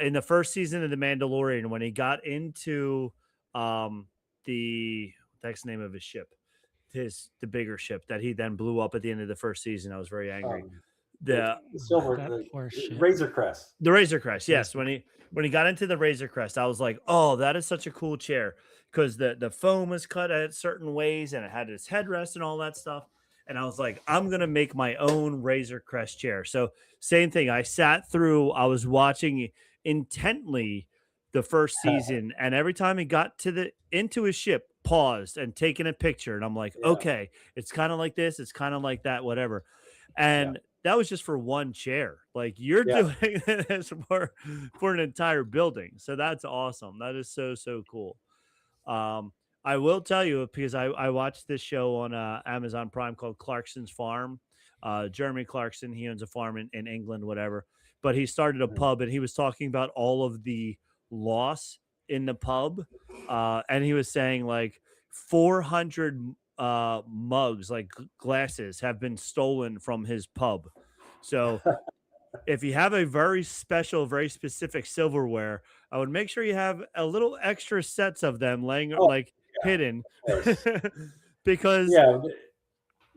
in the first season of The Mandalorian when he got into the what's the name of his ship, the bigger ship that he then blew up at the end of the first season. I was very angry. The Razor Crest. The Razor Crest, yes. When he got into the Razor Crest, I was like, oh, that is such a cool chair. because the foam was cut at certain ways and it had its headrest and all that stuff. And I was like, I'm gonna make my own Razor Crest chair. So same thing. I sat through. I was watching intently the first season, and every time he got into his ship, paused and taken a picture, and I'm like, Yeah. okay, it's kind of like this, it's kind of like that, whatever. And that was just for one chair. Like you're doing this for an entire building, so that's awesome. That is so cool. I will tell you because I watched this show on Amazon Prime called Clarkson's Farm. Jeremy Clarkson, he owns a farm in England, whatever. But he started a pub, and he was talking about all of the loss in the pub, and he was saying like 400 mugs, like glasses, have been stolen from his pub. So if you have a very special, very specific silverware, I would make sure you have a little extra sets of them laying hidden, because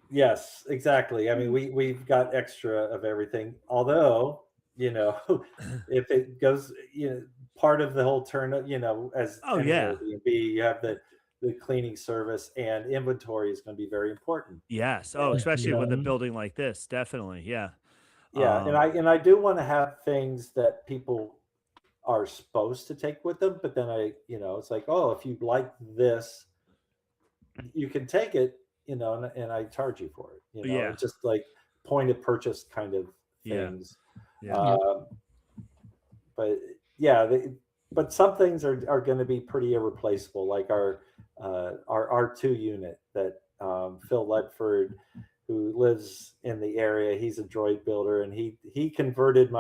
yes, exactly. I mean, we've got extra of everything. Although, if it goes, part of the whole turn, as Airbnb, you have the cleaning service, and inventory is going to be very important. Yes. Oh, especially with a building like this, definitely. Yeah. Yeah, and I do want to have things that people are supposed to take with them, but then it's like, oh, if you like this, you can take it, and I charge you for it. It's just like point of purchase kind of things. But some things are going to be pretty irreplaceable, like our R2 unit that Phil Ledford, who lives in the area, he's a droid builder, and he converted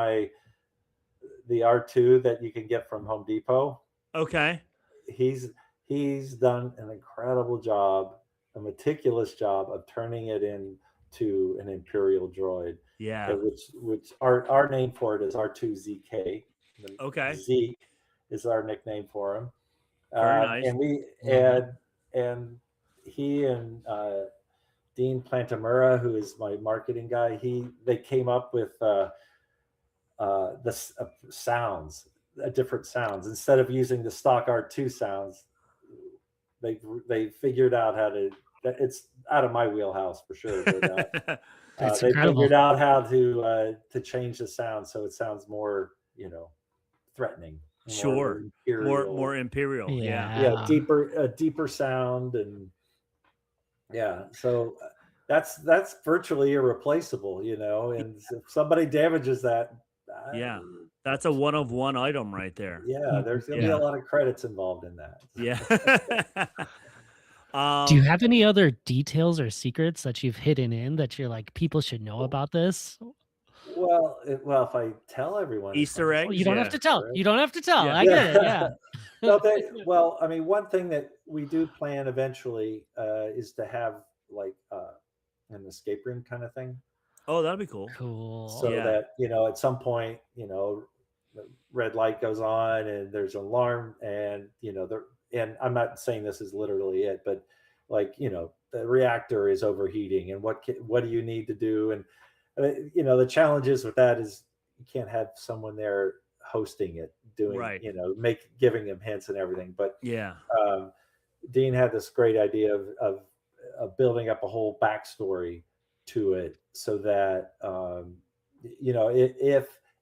the R2 that you can get from Home Depot. Okay. He's done an incredible job, a meticulous job of turning it into an Imperial droid. Yeah. Which our name for it is R2ZK. Okay. Zeke is our nickname for him. Very nice. And he and Dean Plantamura, who is my marketing guy, they came up with sounds, different sounds. Instead of using the stock R2 sounds, they figured out how to. It's out of my wheelhouse for sure. But, they figured out how to change the sound so it sounds more, threatening. Sure. More imperial. Yeah. Deeper sound, and so that's virtually irreplaceable, and if somebody damages that, that's a one of one item right there. There's gonna be a lot of credits involved in that. Do you have any other details or secrets that you've hidden in that you're like, people should know about this? Well, if I tell everyone, Easter eggs, you don't have to tell. Right? You don't have to tell. I get it. Yeah. Well, I mean, one thing that we do plan eventually is to have like an escape room kind of thing. Oh, that'd be cool. So that at some point, the red light goes on and there's an alarm, and and I'm not saying this is literally it, but like the reactor is overheating, and what do you need to do? And the challenges with that is you can't have someone there hosting it, doing giving them hints and everything. But Dean had this great idea of building up a whole backstory to it, so that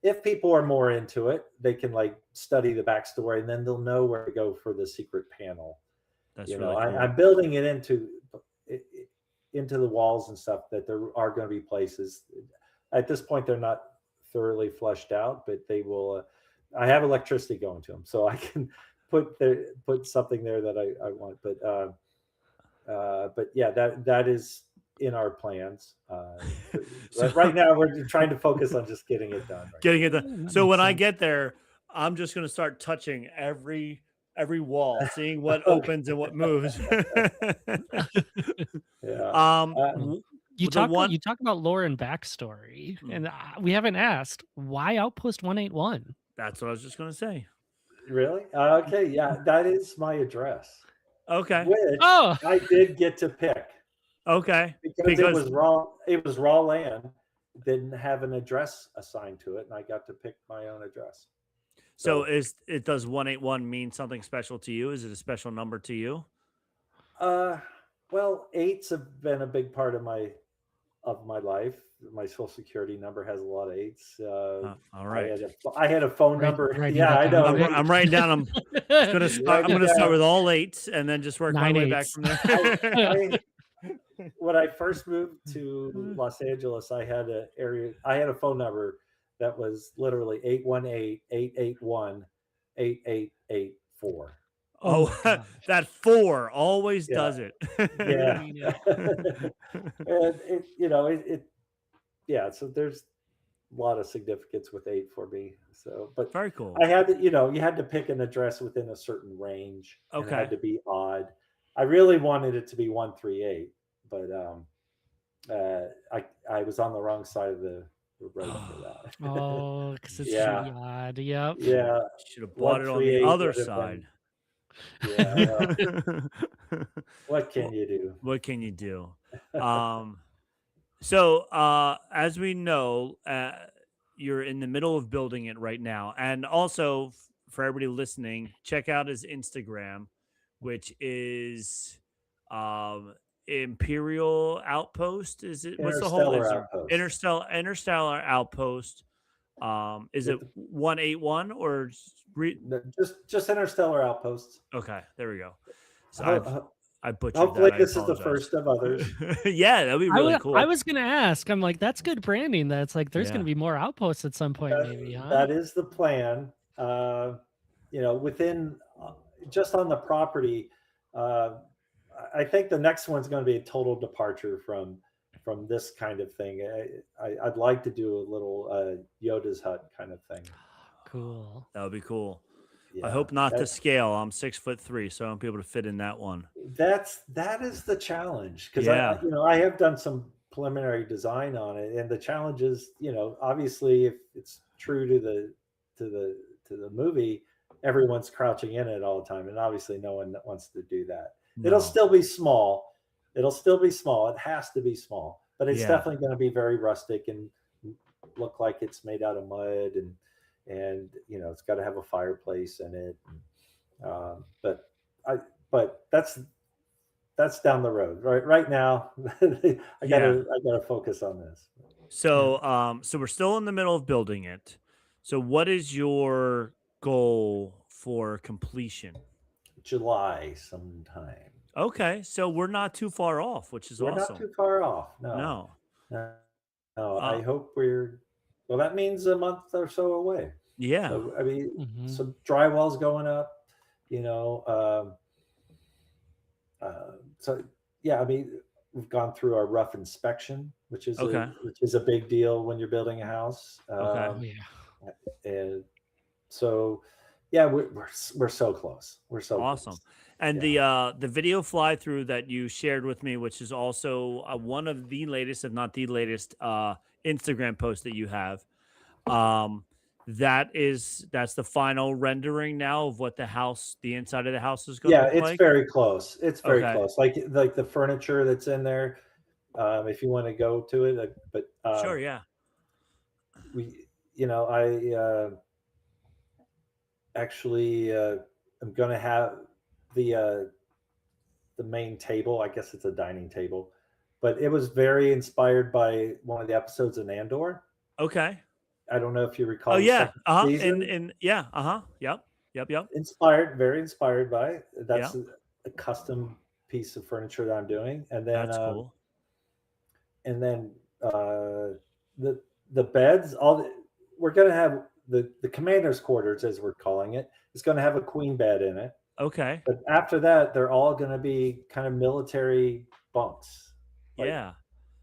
if people are more into it, they can like study the backstory, and then they'll know where to go for the secret panel. That's really cool. I'm building it into the walls and stuff, that there are going to be places. At this point, they're not thoroughly fleshed out, but they will. I have electricity going to them, so I can put something there that I want. But yeah, that is in our plans. So, right now, we're trying to focus on just getting it done. Getting it done. So when I get there, I'm just going to start touching every wall, seeing what opens and what moves. You talk about lore and backstory, and we haven't asked why Outpost 181. That's what I was just going to say. Really? Okay. Yeah, that is my address. Okay. Which I did get to pick. Okay. Because it was raw. It was raw land. Didn't have an address assigned to it, and I got to pick my own address. So does 181 mean something special to you? Is it a special number to you? Well, eights have been a big part of my life. My social security number has a lot of eights. All right. I had a phone number. writing Yeah, that I down. know. I'm writing down. I'm gonna start with all eights and then just work my 9 way back eights. from there. When I first moved to Los Angeles, I had a phone number that was literally 818-881-8884. Oh my Oh, gosh. that 4 always Yeah. does it. Yeah. Mean it. And so there's a lot of significance with 8 for me. So, but Very cool. I had to, you had to pick an address within a certain range. And it Okay. had to be odd. I really wanted it to be 138, but I was on the wrong side of the road for that. Oh, because it's Yeah. really odd. Yep. Yeah. Should have bought it on the 138 other would have side. Yeah. Well, what can you do? What can you do? So as we know, you're in the middle of building it right now. And also for everybody listening, check out his Instagram, which is Imperial Outpost. Is it what's the whole Interstellar Outpost? Is it 181 or just Interstellar Outposts? okay, there we go. So I butchered Hopefully that. this is the first of others. Yeah, that'd be really cool. I was gonna ask. I'm like, that's good branding. That's like, there's gonna be more outposts at some point, maybe. Huh? That is the plan. Within just on the property, I think the next one's going to be a total departure from this kind of thing. I'd like to do a little Yoda's hut kind of thing. Cool. That would be cool. Yeah, I hope not to scale. I'm 6'3", so I won't be able to fit in that one. That is the challenge, because I have done some preliminary design on it, and the challenge is, obviously if it's true to the movie, everyone's crouching in it all the time, and obviously no one wants to do that. No. It'll still be small. It has to be small, but it's definitely going to be very rustic and look like it's made out of mud, and it's got to have a fireplace in it. But that's down the road. Right now, I gotta focus on this. So so we're still in the middle of building it. So what is your goal for completion? July sometime. Okay, so we're not too far off, which is awesome. We're not too far off. No. I hope well, that means a month or so away. Yeah. So, I mean, some drywall's going up, so yeah, I mean, we've gone through our rough inspection, which is a big deal when you're building a house. And so, yeah, we're so close. We're so awesome. Close. And the video fly through that you shared with me, which is also one of the latest, if not the latest, Instagram post that you have. That's the final rendering now of what the inside of the house is going to look like. Yeah, it's very close. It's very close. Like the furniture that's in there. If you want to go to it, but sure, yeah. I actually I'm going to have the main table. I guess it's a dining table, but it was very inspired by one of the episodes in Andor. Okay. I don't know if you recall. Oh yeah. And Yep. Very inspired by. That's a custom piece of furniture that I'm doing, and then that's cool. And then the beds. We're gonna have the commander's quarters, as we're calling it. It's gonna have a queen bed in it. Okay. But after that, they're all gonna be kind of military bunks. Yeah.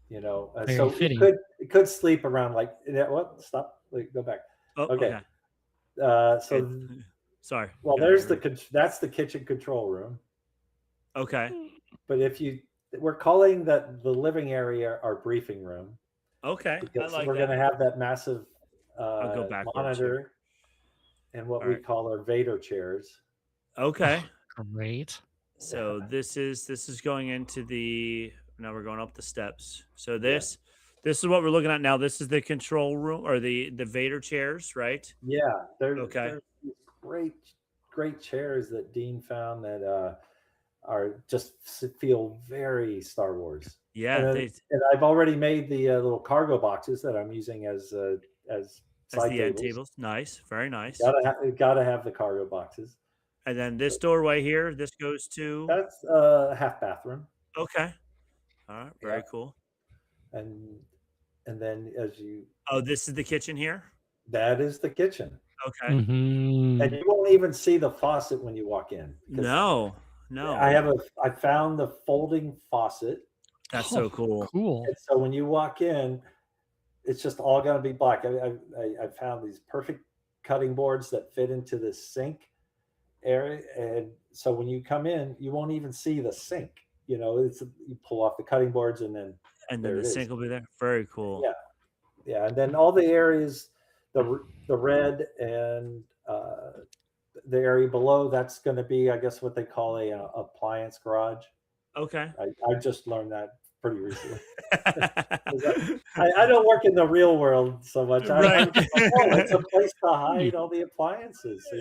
So it could sleep around like what? Stop. Go back. Oh, okay. So sorry. Well, that's the kitchen control room. Okay. But we're calling that the living area our briefing room. Okay. Because we're going to have that massive monitor and what we call our Vader chairs. Okay. Great. So this is going into now we're going up the steps. So this This is what we're looking at now. This is the control room or the Vader chairs, right? Yeah, Okay. there's these great chairs that Dean found that are just feel very Star Wars. Yeah, And I've already made the little cargo boxes that I'm using as side the end tables. tables. Nice, very nice. Gotta have the cargo boxes. And then this doorway here, this goes to. That's a half bathroom. Okay. All right, very cool. And then as you. Oh, this is the kitchen here. That is the kitchen. Okay. Mm-hmm. And you won't even see the faucet when you walk in. No. I found the folding faucet. That's so cool. Cool. And so when you walk in, it's just all going to be black. I found these perfect cutting boards that fit into the sink area, and so when you come in, you won't even see the sink. You know, you pull off the cutting boards, and then the sink will be there. Very cool. Yeah, and then all the areas, the red and the area below, that's going to be, I guess, what they call a appliance garage. Okay. I just learned that pretty recently. I don't work in the real world so much. Right. It's a place to hide all the appliances. So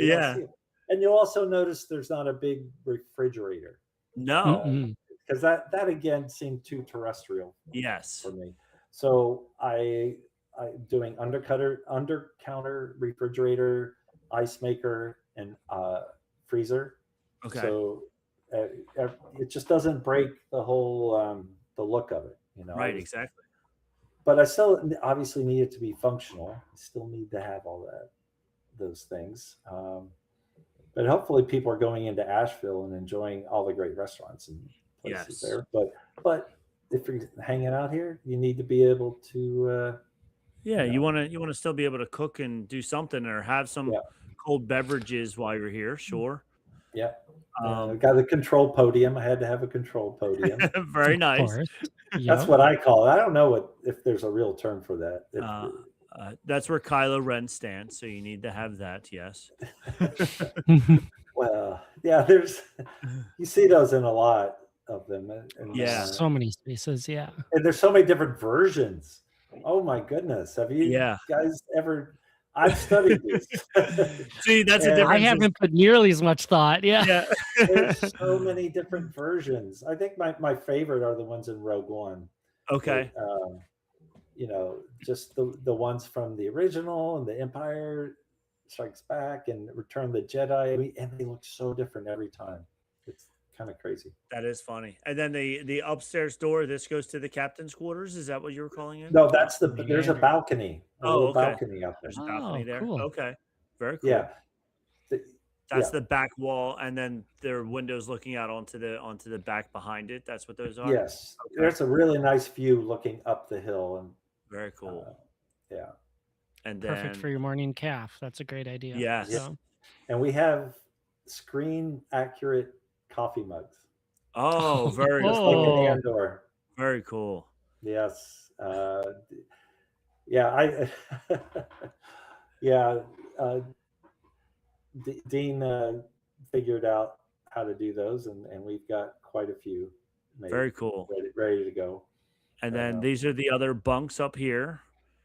and you'll also notice there's not a big refrigerator. No. Because that again seemed too terrestrial. Yes. For me. So I'm doing under counter refrigerator, ice maker, and freezer. Okay. So it just doesn't break the whole the look of it, you know. Right, exactly. But I still obviously need it to be functional. I still need to have all those things. But hopefully people are going into Asheville and enjoying all the great restaurants and places there. But if you're hanging out here, you need to be able to you want to still be able to cook and do something or have some cold beverages while you're here. Sure. Yeah. Got a control podium. I had to have a control podium. Very nice. That's what I call it. I don't know if there's a real term for that. That's where Kylo Ren stands. So you need to have that. Yes. Well, yeah, you see those in a lot of them. And, so many spaces. Yeah. And there's so many different versions. Oh my goodness. Have you guys ever? I've studied these. See, that's a difference. I haven't put nearly as much thought. Yeah. There's so many different versions. I think my favorite are the ones in Rogue One. Okay. You know, just the ones from the original and the Empire Strikes Back and Return of the Jedi, and they look so different every time. It's kind of crazy. That is funny. And then the upstairs door, this goes to the captain's quarters. Is that what you were calling it? No, there's a balcony. Balcony up there. There's a balcony there. Cool. Okay. Very cool. Yeah. That's the back wall, and then there are windows looking out onto the back behind it. That's what those are. Yes. Okay. There's a really nice view looking up the hill, and very cool. And perfect for your morning calf. That's a great idea. Yes. So. And we have screen accurate coffee mugs. Oh, very just like an Andor. Very cool. Yes. Dean figured out how to do those, and we've got quite a few made. Very cool. Ready to go. And then these are the other bunks up here.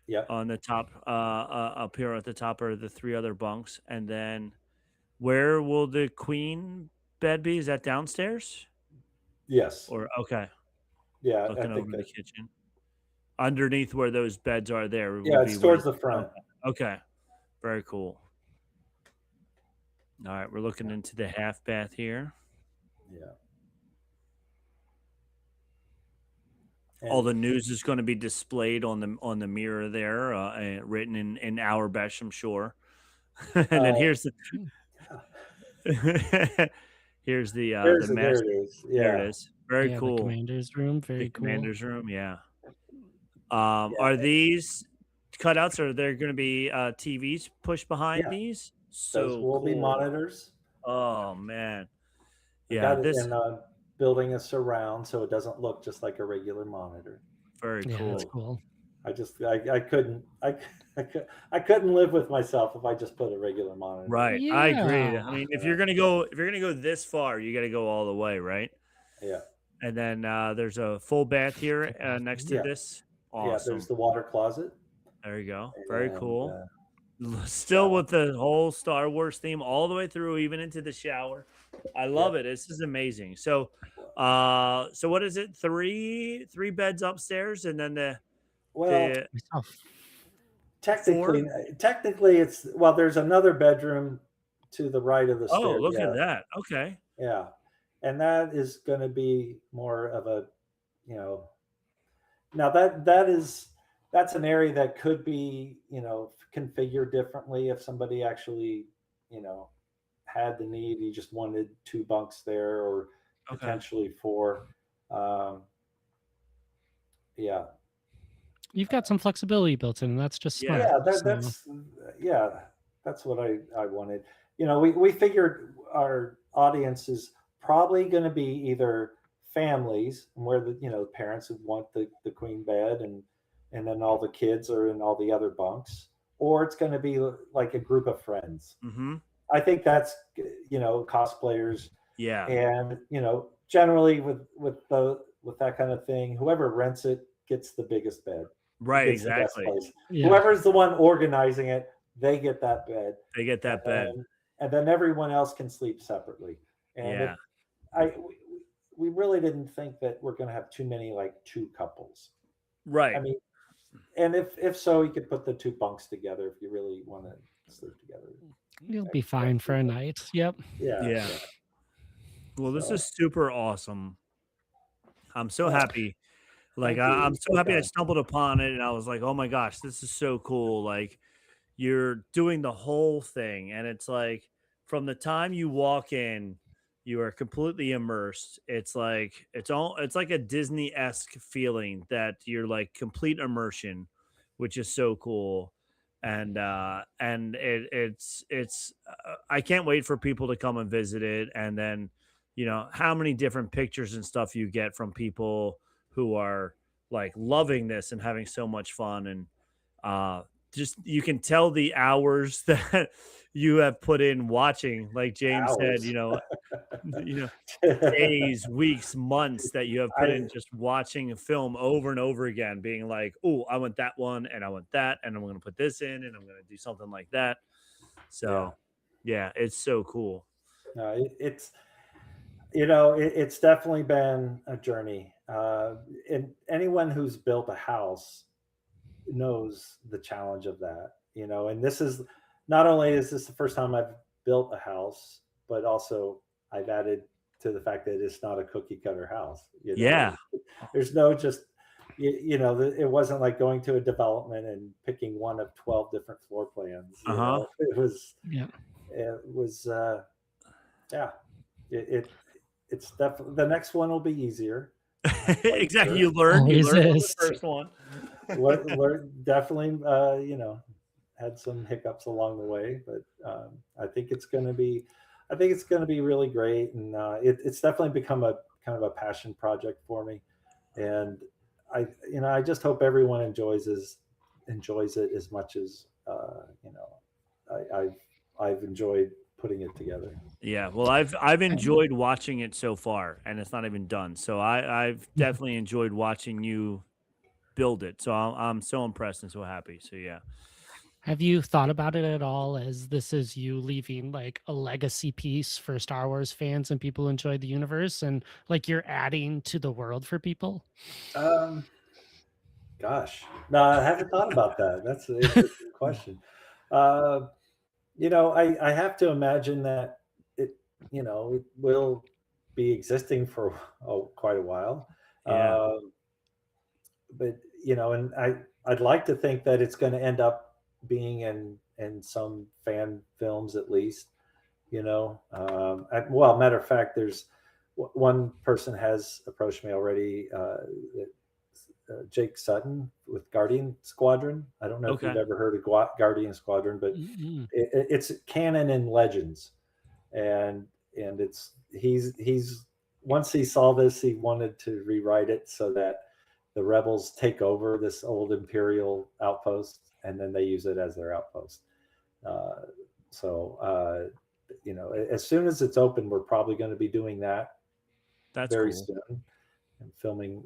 Yeah. On the top, up here at the top are the three other bunks. And then where will the queen bed be? Is that downstairs? Yes. Or okay. Yeah. Looking over the kitchen. Underneath where those beds are there. Yeah, it's towards the front. Okay. Very cool. All right, we're looking into the half bath here. Yeah. All the news is going to be displayed on the mirror there, written in Auerbash, I'm sure. And then here's the here's the master. There it is. Yeah. There it is. Very cool. The commander's room. Very cool. Commander's room. Yeah. Are these cutouts? Are there going to be TVs pushed behind these? So those will be monitors. Oh man. Yeah. Building a surround so it doesn't look just like a regular monitor. Very cool. That's cool. I couldn't live with myself if I just put a regular monitor. Right. Yeah. I agree. I mean, if you're gonna go this far, you got to go all the way, right? Yeah. And then there's a full bath here next to this. Yeah, Awesome. there's the water closet. There you go. Very And, cool. Still yeah. with the whole Star Wars theme all the way through, even into the shower. I love it. This is amazing. So, so what is it? Three beds upstairs, and then Well, the Oh, technically, four. it's well. There's another bedroom to the right of the Oh, stair. look at Yeah, that. Okay. yeah, and that is going to be more of a, you know, now that's an area that could be, configured differently if somebody actually, you know, had the need. You just wanted two bunks there, or Okay. potentially four. Um, yeah, you've got some flexibility built in, and that's just Yeah. smart. yeah, So, that's what I wanted. We figured our audience is probably going to be either families where the parents would want the queen bed, and then all the kids are in all the other bunks, or it's going to be like a group of friends. Mm-hmm. I think that's cosplayers, Yeah. and generally with that kind of thing, whoever rents it gets the biggest bed, Right. gets the best Exactly. place. yeah. Whoever's the one organizing it, they get that bed, They get that bed. and then everyone else can sleep separately. And Yeah. we really didn't think that we're going to have too many, like, two couples. Right. I mean, and if so, you could put the two bunks together if you really want to sleep together. You'll be fine for a night. Yep. Yeah. Yeah. Well, this So, is super awesome. I'm so happy. Like thank you. I'm so happy I Yeah. stumbled upon it, and I was like, oh my gosh, this is so cool. Like you're doing the whole thing, and it's like from the time you walk in, you are completely immersed. It's like it's like a Disney-esque feeling that you're like complete immersion, which is so cool. And it's I can't wait for people to come and visit it. And then how many different pictures and stuff you get from people who are like loving this and having so much fun. And just you can tell the hours that you have put in watching, like James said, Hours. days, weeks, months that you have put in I just watching a film over and over again, being like, oh, I want that one, and I want that, and I'm going to put this in, and I'm going to do something like that. So yeah, it's so cool. it's definitely been a journey. And anyone who's built a house knows the challenge of that. And this is not only is this the first time I've built a house, but also I've added to the fact that it's not a cookie cutter house. Yeah. There's no just it wasn't like going to a development and picking one of 12 different floor plans. It was Yeah. yeah. It's definitely, the next one will be easier. Exactly. Sure. You learned Always from the is. first one. Definitely, had some hiccups along the way, but I think it's going to be really great. And it's definitely become a kind of a passion project for me. And I just hope everyone enjoys it as much as I've enjoyed putting it together. Yeah, well, I've enjoyed watching it so far, and it's not even done. So I've definitely enjoyed watching you build it. So I'm so impressed and so happy. So yeah. Have you thought about it at all as this is you leaving like a legacy piece for Star Wars fans and people who enjoy the universe, and like you're adding to the world for people? Gosh, no, I haven't thought about that. That's an interesting question. I have to imagine that it will be existing for quite a while. Yeah. But and I'd like to think that it's going to end up being in some fan films at least. Well, matter of fact, there's one person has approached me already. Jake Sutton with Guardian Squadron. I don't know if you've ever heard of Guardian Squadron, but it's canon in Legends, and he's once he saw this, he wanted to rewrite it so that the rebels take over this old Imperial outpost, and then they use it as their outpost. As soon as it's open, we're probably going to be doing that. That's very cool. soon. and filming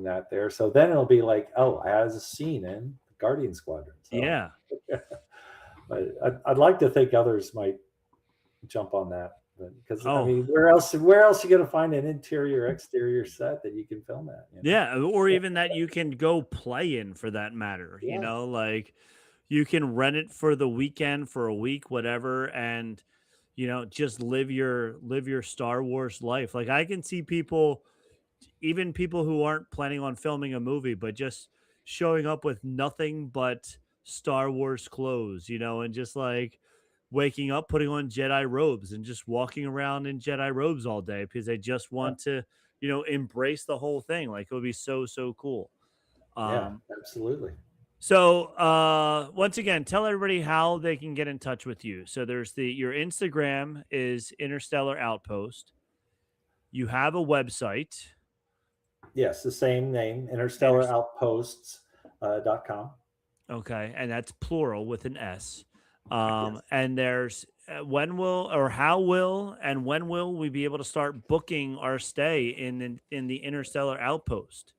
that there. So then it'll be like, oh, as a scene in Guardian Squadron. So, Yeah. but I'd like to think others might jump on that, because I Oh. mean, where else are you going to find an interior exterior set that you can film at? You know? Yeah, or even that you can go play in, for that matter. You Yeah. know, like you can rent it for the weekend, for a week, whatever, and just live your Star Wars life. Like I can see people, even people who aren't planning on filming a movie, but just showing up with nothing but Star Wars clothes, and just like waking up, putting on Jedi robes and just walking around in Jedi robes all day because they just want to, embrace the whole thing. Like it would be so, so cool. Yeah, absolutely. So once again, tell everybody how they can get in touch with you. So there's your Instagram is Interstellar Outpost. You have a website. Yes, the same name, interstellaraoutposts.com. Okay, and that's plural with an S. And there's when will we be able to start booking our stay in the Interstellar Outpost?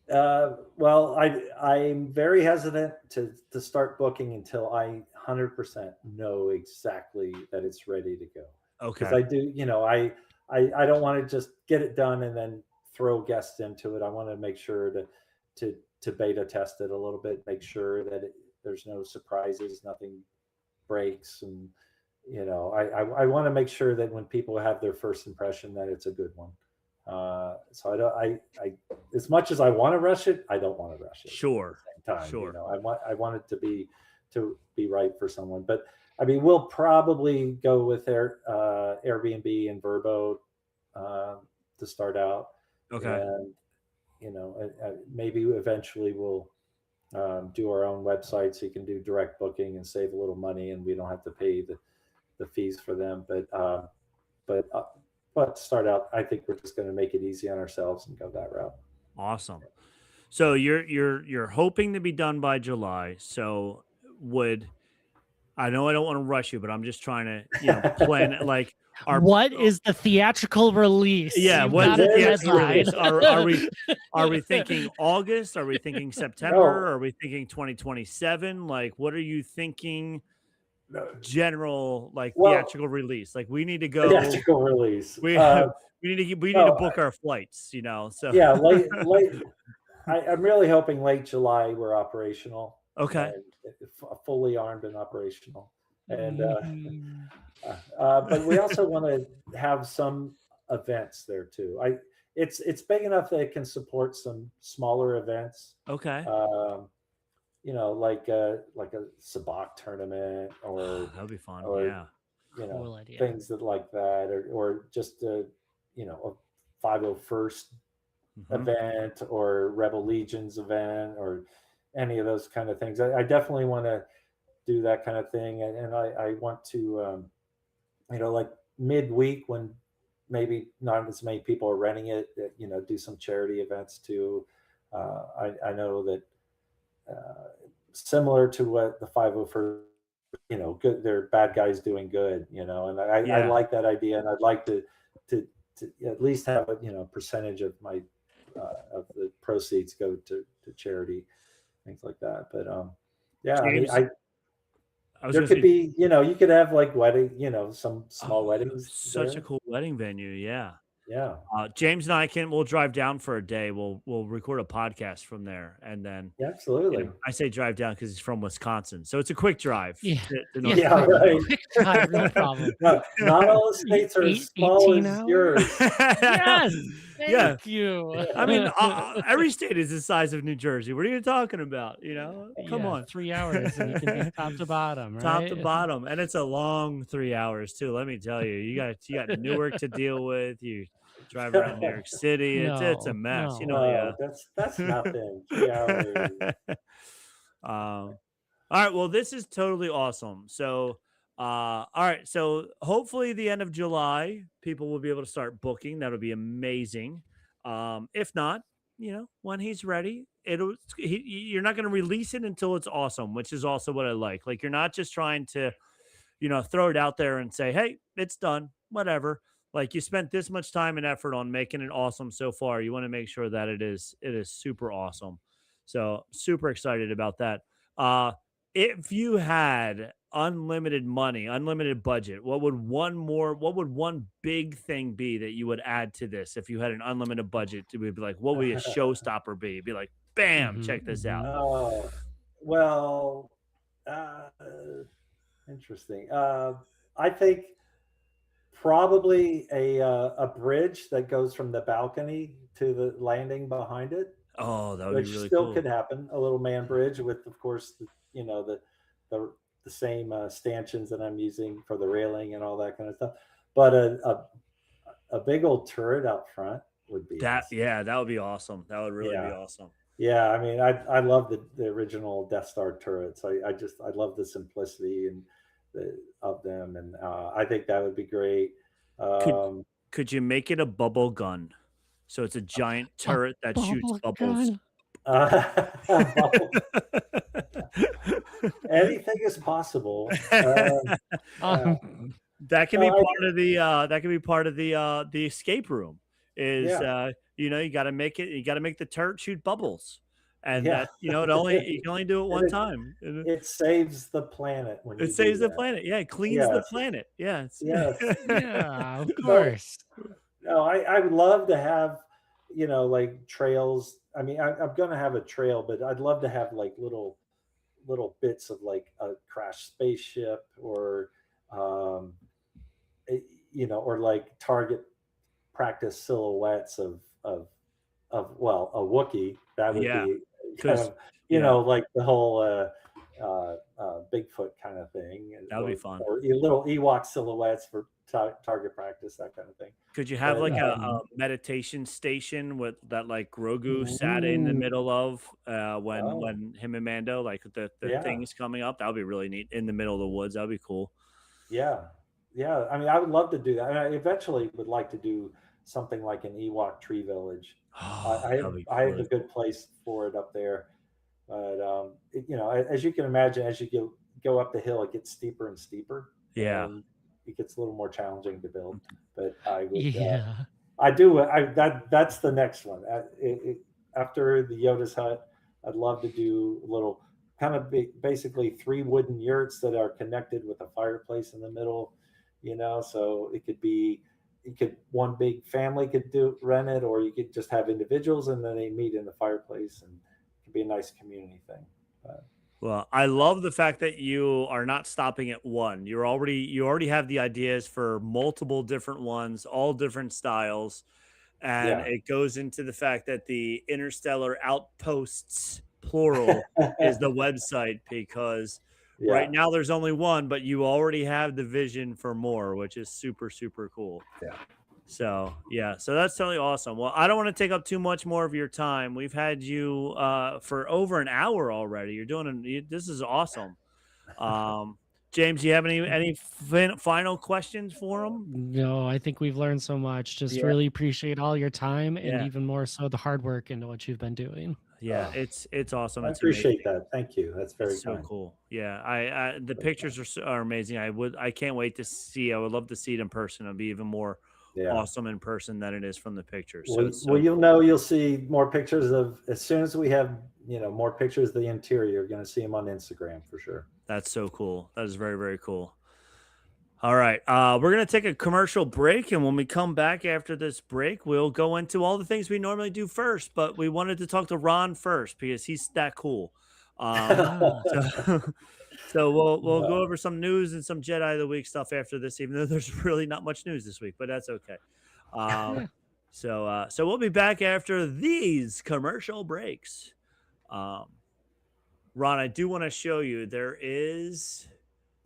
Well, I'm very hesitant to start booking until I 100% know exactly that it's ready to go. Okay. Because I do, I don't want to just get it done and then throw guests into it. I want to make sure to beta test it a little bit, make sure that there's no surprises, nothing breaks, and I want to make sure that when people have their first impression that it's a good one. So I as much as I want to rush it, I don't want to rush it. Sure. At the same time, sure. I want it to be right for someone. But I mean, we'll probably go with Air B&B and Verbo to start out. Okay. And maybe eventually we'll do our own website so you can do direct booking and save a little money, and we don't have to pay the fees for them. But start out, I think we're just going to make it easy on ourselves and go that route. Awesome. So you're hoping to be done by July. So I know I don't want to rush you, but I'm just trying to plan it like. What is the theatrical release? Yeah, You've what got is the a theatrical deadline. release? Are we thinking August? Are we thinking September? Are we thinking 2027? Like, what are you thinking? General theatrical release. Like we need to go theatrical release. We need to book our flights. So yeah, late. I'm really hoping late July we're operational. Okay. Fully armed and operational. And but we also want to have some events there too. It's big enough that it can support some smaller events. Okay. Like a sabacc tournament, or that'd be fun. Or, yeah. Cool idea. Things like that, or just a 501st event, or Rebel Legions event, or any of those kind of things. I definitely want to do that kind of thing, and I want to like midweek, when maybe not as many people are renting it, do some charity events too. I know that similar to what the 501st, good, they're bad guys doing good, and I like that idea, and I'd like to at least have a percentage of my of the proceeds go to charity, things like that. But yeah, James, there could be, you could have like wedding, some small weddings. Such a cool wedding venue. Yeah. Yeah. James and we'll drive down for a day. We'll record a podcast from there, and then absolutely. I say drive down because he's from Wisconsin, so it's a quick drive. Yeah, right. Quick drive, no problem. Not all the states are as small as hours? yours. Yes. Thank you. I mean, every state is the size of New Jersey. What are you talking about? Come on, 3 hours and you can be top to bottom, right? Top to bottom, and it's a long 3 hours too. Let me tell you, you got Newark to deal with. You drive around New York City. It's a mess. No. That's nothing. 3 hours. All right. Well, this is totally awesome. So, all right. So hopefully the end of July, people will be able to start booking. That'll be amazing. If not, when he's ready, you're not going to release it until it's awesome, which is also what I like. Like, you're not just trying to, throw it out there and say, hey, it's done, whatever. Like, you spent this much time and effort on making it awesome so far. You want to make sure that it is super awesome. So super excited about that. If you had unlimited money, unlimited budget, what would one big thing be that you would add to this if you had an unlimited budget? To be like, what would a showstopper be? Be like, bam, check this out. Oh, well, uh, interesting. I think probably a bridge that goes from the balcony to the landing behind it, Oh, that would be which really still cool. could happen. A little man bridge with, of course, the the same stanchions that I'm using for the railing and all that kind of stuff. But a big old turret out front would be That awesome. yeah, that would be awesome. That would really be Yeah. awesome. Yeah, I mean, I love the original Death Star turrets. I love the simplicity and of them, and I think that would be great. Could Um, could you make it a bubble gun? So it's a giant A turret that shoots bubble bubbles. gun. bubble- anything is possible. Uh, That can no, be part of the escape room. Is yeah, you got to make it. You got to make the turret shoot bubbles, and yeah. that it only you can only do it one And time. And it saves the planet when it you do saves the that. planet. Yeah, it cleans the Yes, planet. Yeah. yes. Yeah, of So course. no, I would love to have, like trails. I mean, I'm going to have a trail, but I'd love to have like little bits of like a crashed spaceship or, um, or like target practice silhouettes of well, a Wookiee. That would Yeah, be kind because of, yeah, like the whole Bigfoot kind of thing, that would be fun. or little Ewok silhouettes for target practice, that kind of thing. Could you have But like a Mhm. meditation station with that like Grogu sat in the ooh, middle of when oh, him and Mando like the yeah, things coming up? That would be really neat in the middle of the woods. That would be cool. yeah, yeah. I mean, I would love to do that. And I eventually would like to do something like an Ewok tree village. I, Oh, I that have would be I have a really good place for it up there, but as you can imagine, as you go up the hill, it gets steeper and steeper, yeah. and it gets a little more challenging to build. But I would, Yeah. I do, that's the next one. After the Yoda's hut, I'd love to do a little kind of basically three wooden yurts that are connected with a fireplace in the middle. So one big family could rent it, or you could just have individuals and then they meet in the fireplace, and it could be a nice community thing. Well, I love the fact that you are not stopping at one. You already have the ideas for multiple different ones, all different styles. And Yeah. it goes into the fact that the Interstellar Outposts plural is the website, because right Yeah. now there's only one, but you already have the vision for more, which is super, super cool. Yeah. So yeah, so that's totally awesome. Well, I don't want to take up too much more of your time. We've had you for over an hour already. This is awesome. Um, James, do you have any final questions for him? No, I think we've learned so much. Just Yeah, really appreciate all your time and yeah, even more so the hard work into what you've been doing. yeah. Oh, It's awesome. I It's amazing. appreciate that. Thank you. That's very It's so kind. cool. Yeah, I the pictures are amazing. I can't wait to see. I would love to see it in person. It'll be even more Yeah. awesome in person than it is from the pictures. So Well, it's well, so cool. you'll see more pictures of, as soon as we have, more pictures of the interior, you're going to see them on Instagram for sure. That's so cool. That is very, very cool. All right. We're going to take a commercial break. And when we come back after this break, we'll go into all the things we normally do first. But we wanted to talk to Ron first because he's that cool. Ah, So, so we'll go No. over some news and some Jedi of the Week stuff after this, even though there's really not much news this week, but that's okay. yeah. So we'll be back after these commercial breaks. Um, Ron, I do want to show you there is.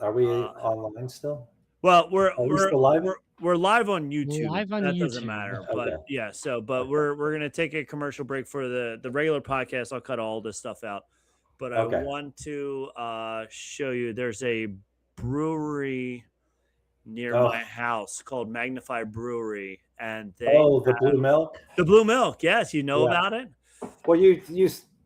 Are we Uh, online still? Well, we're Are we we're still live? we're live on YouTube. Live on That doesn't YouTube. matter. Okay. But yeah, but we're gonna take a commercial break for the regular podcast. I'll cut all this stuff out. But I Okay. want to show you there's a brewery near Oh, my house called Magnify Brewery, and the blue milk. the Blue Milk. Yes, you know Yeah. about it? Well, you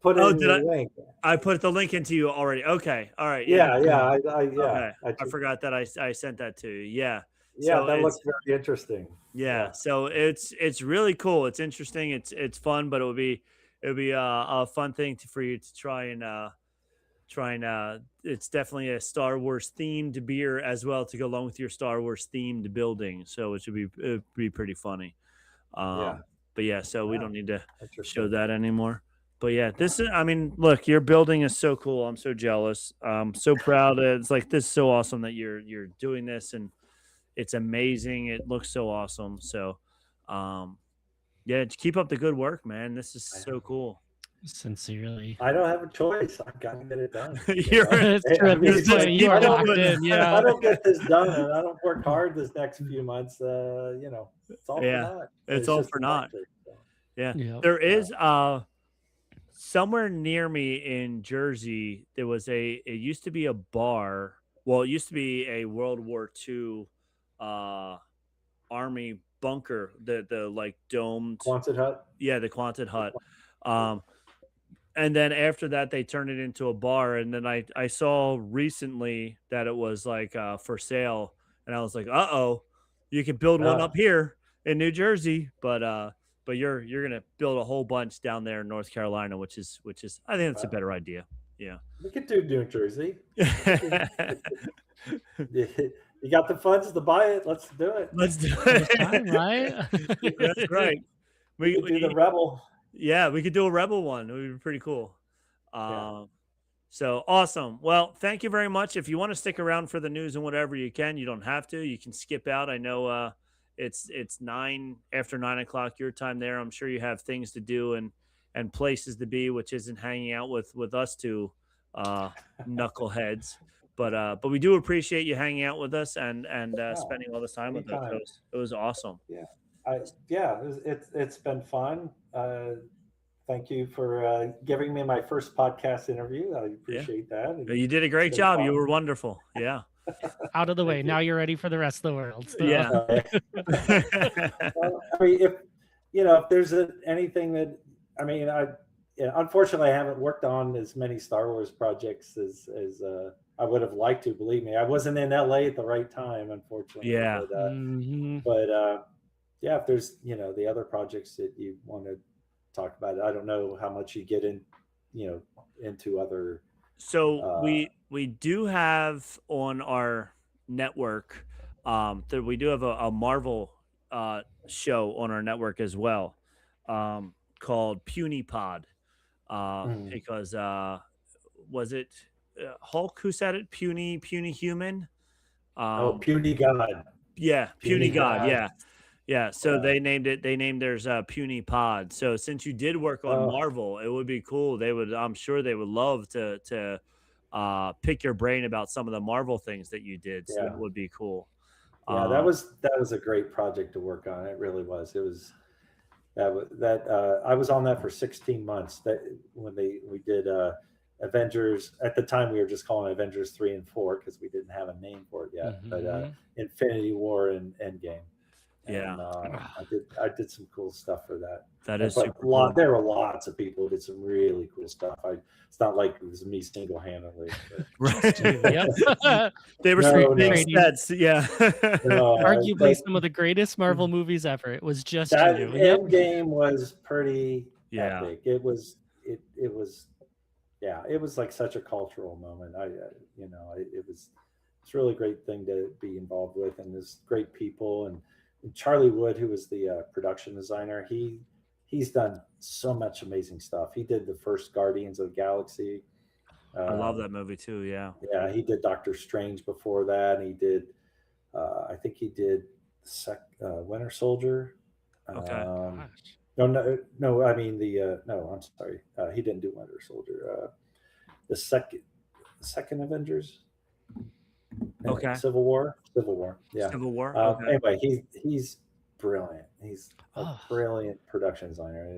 put Oh, in did your I? link. I put the link into you already. Okay. All right. Yeah. Yeah, yeah, yeah. Okay. I just, forgot that I sent that to you. Yeah. Yeah, So that it's looks very interesting. yeah, so it's really cool. It's interesting. It's fun, but it would be a fun thing for you to try and it's definitely a Star Wars themed beer as well to go along with your Star Wars themed building. So it'd be pretty funny. Yeah. But yeah, so we Wow. don't need to show Interesting. that anymore. But yeah, this is, I mean, look, your building is so cool. I'm so jealous. I'm so proud. It's like, this is so awesome that you're doing this, and it's amazing. It looks so awesome. So, um, yeah, keep up the good work, man. This is so cool. Sincerely. I don't have a choice. I've got to get it done. You're It's true. I At mean, this it's point, like, you if are I don't locked put- in. If Yeah. I don't get this done and I don't work hard this next few months, it's all Yeah, for naught. it's all just for an naught. electric, so. Yeah. Yep. There is somewhere near me in Jersey, there was it used to be a bar. Well, it used to be a World War II army bunker, the like domed, Quonset hut. yeah, the Quonset hut. And then after that they turned it into a bar, and then I saw recently that it was like for sale, and I was like, "Uh-oh, you can build one up here in New Jersey, but you're going to build a whole bunch down there in North Carolina, which is I think that's a better idea." Yeah. We could do New Jersey. You got the funds to buy it. Let's do it. Let's do First time, it. right? That's right. We could do the Rebel. Yeah, we could do a Rebel one. It would be pretty cool. Yeah. So awesome. Well, thank you very much. If you want to stick around for the news and whatever, you can. You don't have to. You can skip out. I know it's after 9 o'clock your time there. I'm sure you have things to do and places to be, which isn't hanging out with us two knuckleheads. But we do appreciate you hanging out with us and spending all this time with us. It was awesome. Yeah. It's been fun. Thank you for giving me my first podcast interview. I appreciate that. And you did a great job. Fun. You were wonderful. Yeah. Out of the way. Now you're ready for the rest of the world. So. Yeah. Well, I mean, if there's anything that, I mean, unfortunately, I haven't worked on as many Star Wars projects as I would have liked to. Believe me, I wasn't in LA at the right time, unfortunately. Yeah. But yeah, if there's the other projects that you want to talk about it. I don't know how much you get into other. So we do have on our network that we do have a Marvel show on our network as well, called Puny Pod, because was it Hulk who said it? Puny Human. Puny God. Yeah, Puny God. Yeah. Yeah, so they named theirs Puny Pod. So since you did work on Marvel, it would be cool. I'm sure they would love to pick your brain about some of the Marvel things that you did. So that would be cool. Yeah, that was a great project to work on. It really was. It was I was on that for 16 months. That when we did Avengers, at the time we were just calling Avengers 3 and 4 because we didn't have a name for it yet. But Infinity War and Endgame. Yeah, and, I did some cool stuff for that. That is super cool. There were lots of people who did some really cool stuff. It's not like it was me single-handedly. They were some big sets. Yeah, arguably some of the greatest Marvel movies ever. It was just that Endgame was pretty epic. It was like such a cultural moment. It's a really great thing to be involved with, and there's great people and Charlie Wood, who was the production designer, he's done so much amazing stuff. He did the first Guardians of the Galaxy. I love that movie too. Yeah. Yeah, he did Doctor Strange before that. He did, I think he did Winter Soldier. Okay. No. I mean no. I'm sorry. He didn't do Winter Soldier. The second Avengers. Okay. Civil War. Yeah. Civil War. Okay. Anyway, he's brilliant. He's a brilliant production designer.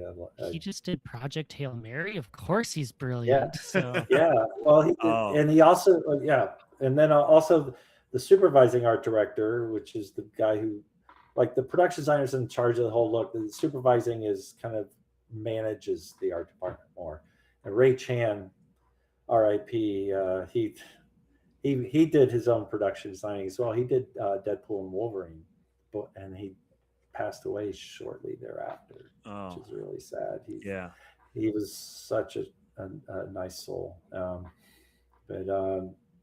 He just did Project Hail Mary. Of course, he's brilliant. Yeah. So. Yeah. Well, and he also and then also the supervising art director, which is the guy who, like, the production designer is in charge of the whole look. The supervising is kind of manages the art department more. And Ray Chan, R.I.P. he did his own production designing as well. He did Deadpool and Wolverine, and he passed away shortly thereafter, Oh, which is really sad. yeah. He was such a nice soul. But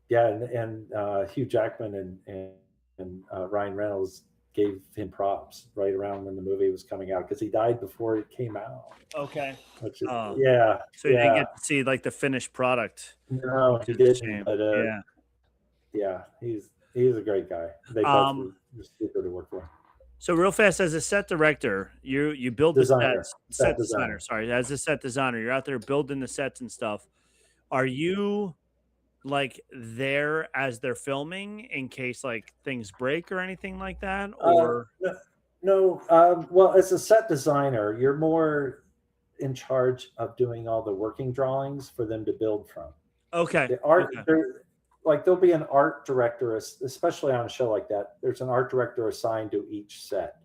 yeah, and Hugh Jackman and Ryan Reynolds gave him props right around when the movie was coming out because he died before it came out. Okay. Which is Oh, yeah, so you didn't yeah. get to see like the finished product, No, which he is a didn't. shame. But Yeah. yeah, he's a great guy. They both were super to work with. So real fast, as a set director, you build the Designer, sets. set Set designer. designer, sorry. As a set designer, you're out there building the sets and stuff. Are you like there as they're filming in case like things break or anything like that? Or No, well, as a set designer, you're more in charge of doing all the working drawings for them to build from. okay. The art, Okay. like there'll be an art director, especially on a show like that. There's an art director assigned to each set,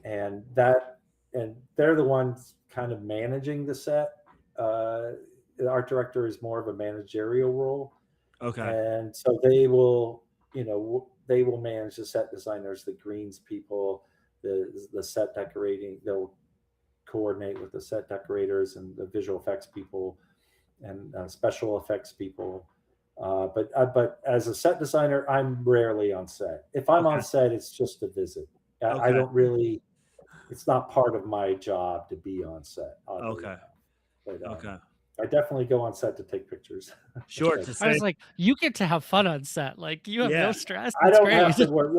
and they're the ones kind of managing the set. The art director is more of a managerial role, Okay. and so they will, they will manage the set designers, the greens people, the set decorating. They'll coordinate with the set decorators and the visual effects people and special effects people. But as a set designer, I'm rarely on set. If I'm on set, it's just a visit. I don't really. It's not part of my job to be on set. Okay. But, Okay. I definitely go on set to take pictures. Sure. But To I say, was like, you get to have fun on set. Like you have Yeah. no stress. I It's don't have great. to work.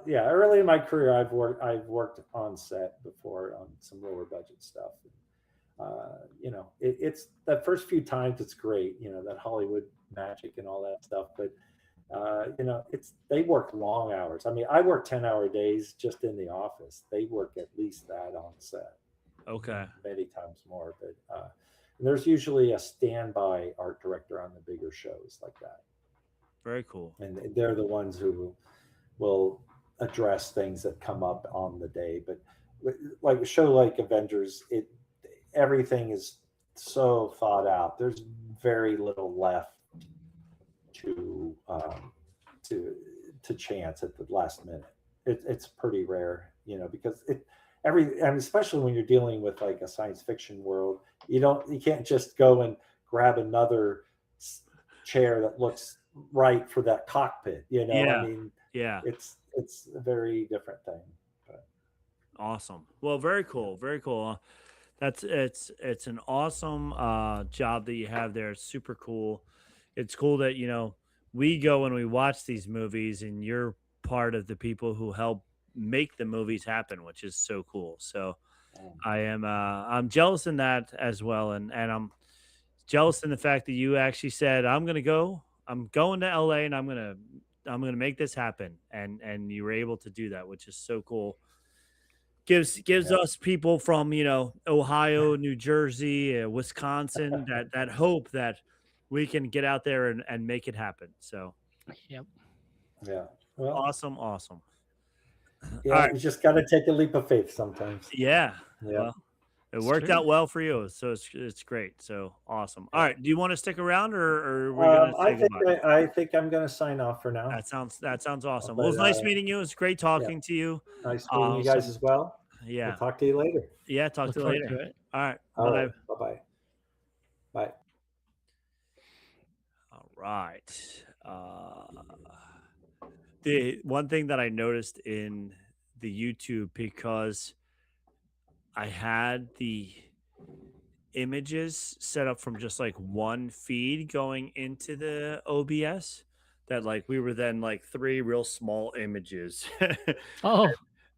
Yeah. Early in my career, I've worked on set before on some lower budget stuff. It's the first few times it's great. That Hollywood magic and all that stuff. But they work long hours. I mean, I work 10-hour days just in the office. They work at least that on set. okay. Many times more. But there's usually a standby art director on the bigger shows like that. Very cool. And they're the ones who will address things that come up on the day. But like a show like Avengers, everything is so thought out. There's very little left to chance at the last minute. It's pretty rare, because especially when you're dealing with like a science fiction world, you can't just go and grab another chair that looks right for that cockpit. Yeah. I mean, Yeah. it's a very different thing. But. Awesome. Well, very cool. Very cool. It's an awesome job that you have there. It's super cool. It's cool that we go and we watch these movies, and you're part of the people who help make the movies happen, which is so cool. So I'm jealous in that as well, and I'm jealous in the fact that you actually said I'm going to LA and I'm going to make this happen, and you were able to do that, which is so cool. Gives us people from Ohio, New Jersey, Wisconsin that hope that we can get out there and make it happen. So Yep. Yeah. Well, awesome. yeah, All right. you just got to take a leap of faith sometimes. Yeah. Yeah. Well, it worked true. out well for you, so it's great. So awesome. All right. Do you want to stick around, or we're gonna say goodbye? I think I'm going to sign off for now. That sounds awesome. But, Well, it was nice meeting you. It was great talking to you. Nice meeting you guys as well. Yeah. We'll talk to you later. Yeah. Talk Look to you forward later. to it. All right. All Bye. right. Bye-bye. Bye. All right. The one thing that I noticed in the YouTube, because I had the images set up from just like one feed going into the OBS, that like we were then like three real small images. Oh,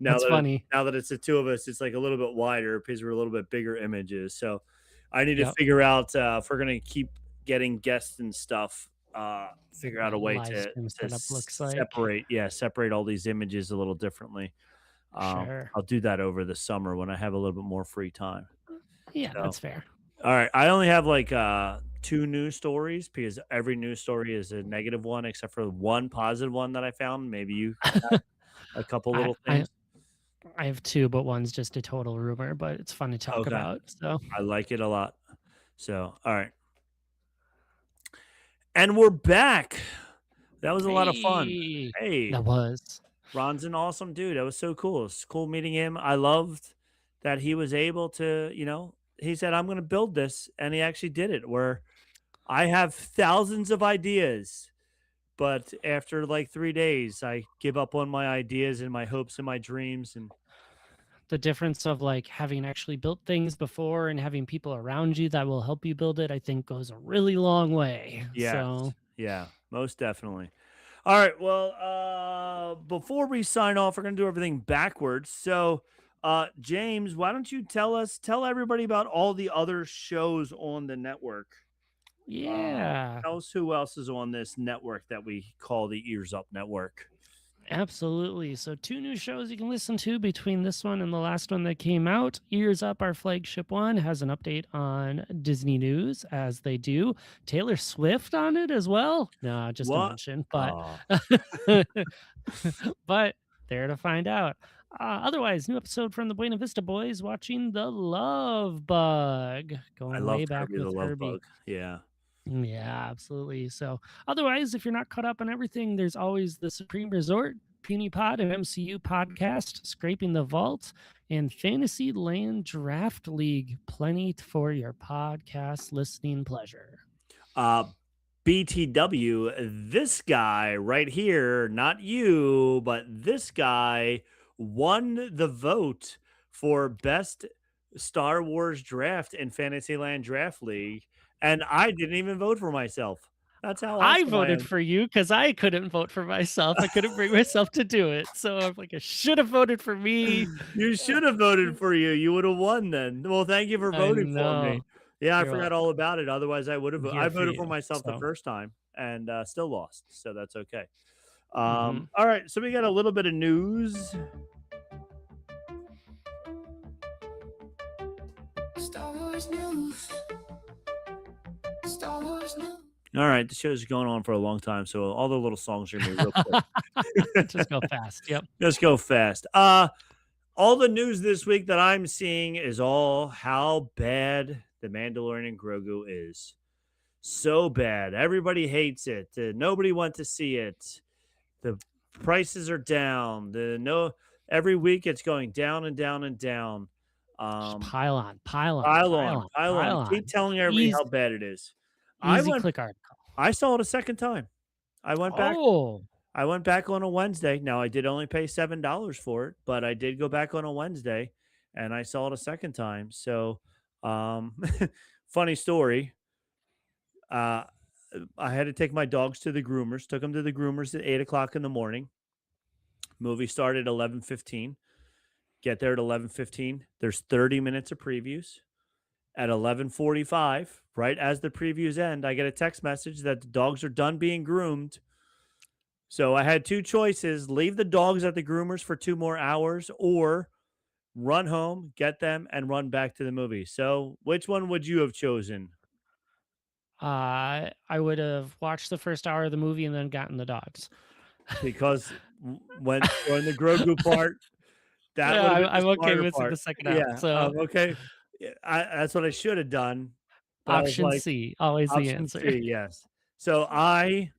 that's funny. Now that it's the two of us, it's like a little bit wider because we're a little bit bigger images. So I need to Yep. figure out if we're going to keep getting guests and stuff, figure out a way Live to stream setup looks like. separate all these images a little differently. Sure. I'll do that over the summer when I have a little bit more free time. Yeah, So, that's fair. all right. I only have like 2 news stories because every news story is a negative one except for one positive one that I found. Maybe you have a couple little things. I have 2, but one's just a total rumor, but it's fun to talk Okay. about. So I like it a lot. So, all right. And we're back. That was a lot of fun. Hey, Hey, that was. Ron's an awesome dude. That was so cool. It's cool meeting him. I loved that he was able to, he said, I'm going to build this. And he actually did it, where I have thousands of ideas. But after like 3 days, I give up on my ideas and my hopes and my dreams. And The difference of like having actually built things before and having people around you that will help you build it, I think goes a really long way. yes, So yeah, most definitely. All right. Well, before we sign off, we're going to do everything backwards. So, James, why don't you tell everybody about all the other shows on the network? yeah. Tell us who else is on this network that we call the Ears Up Network. Absolutely. So, two new shows you can listen to between this one and the last one that came out. Ears Up, our flagship one, has an update on Disney news, as they do. Taylor Swift on it as well. No, just a What? mention, but Oh, but there to find out. Otherwise, new episode from the Buena Vista Boys watching The Love Bug, I going love way back Kirby the with Love Herbie. Bug. Yeah. Yeah, absolutely. So, otherwise, if you're not caught up on everything, there's always the Supreme Resort, Puny Pod, and MCU podcast, Scraping the Vault, and Fantasy Land Draft League. Plenty for your podcast listening pleasure. BTW, this guy right here, not you, but this guy won the vote for best Star Wars draft in Fantasyland Draft League, and I didn't even vote for myself. That's how I awesome I voted am. for you because I couldn't vote for myself. I couldn't bring myself to do it. So I'm like, I should have voted for me. You should have voted for you. You would have won then. Well, thank you for I voting for me. know. Yeah, I You're forgot all about it. Otherwise, I would have. I'm I here for voted for you. myself the So, first time and still lost. So that's okay. mhm. All right. So we got a little bit of news. Star Wars news. Star Wars news. All right. The show's going on for a long time. So all the little songs are going to be real quick. Just go fast. Yep. Let's go fast. All the news this week that I'm seeing is all how bad the Mandalorian and Grogu is. So bad. Everybody hates it. Nobody wants to see it. The prices are down. Every week it's going down and down and down. Just Um, pile on, pile on, pile pile on, on, pile pile on. Keep on. telling everybody Easy, how bad it is. I easy went. click article. I saw it a second time. I went back. Oh, I went back on a Wednesday. Now I did only pay $7 for it, but I did go back on a Wednesday, and I saw it a second time. So, funny story. Uh, I had to take my dogs to the groomers. Took them to the groomers at 8 o'clock in the morning. Movie started at 11:15. Get there at 11:15. There's 30 minutes of previews. At 11:45, right as the previews end, I get a text message that the dogs are done being groomed. So I had two choices: leave the dogs at the groomers for 2 more hours, or run home, get them, and run back to the movie. So which one would you have chosen? I would have watched the first hour of the movie and then gotten the dogs. Because when during the Grogu part, that Yeah, would have been I'm the okay smarter missing part. the second half. Yeah. So Okay. Yeah, that's what I should have done. But I was option like, C, always the option answer. C, yes. So I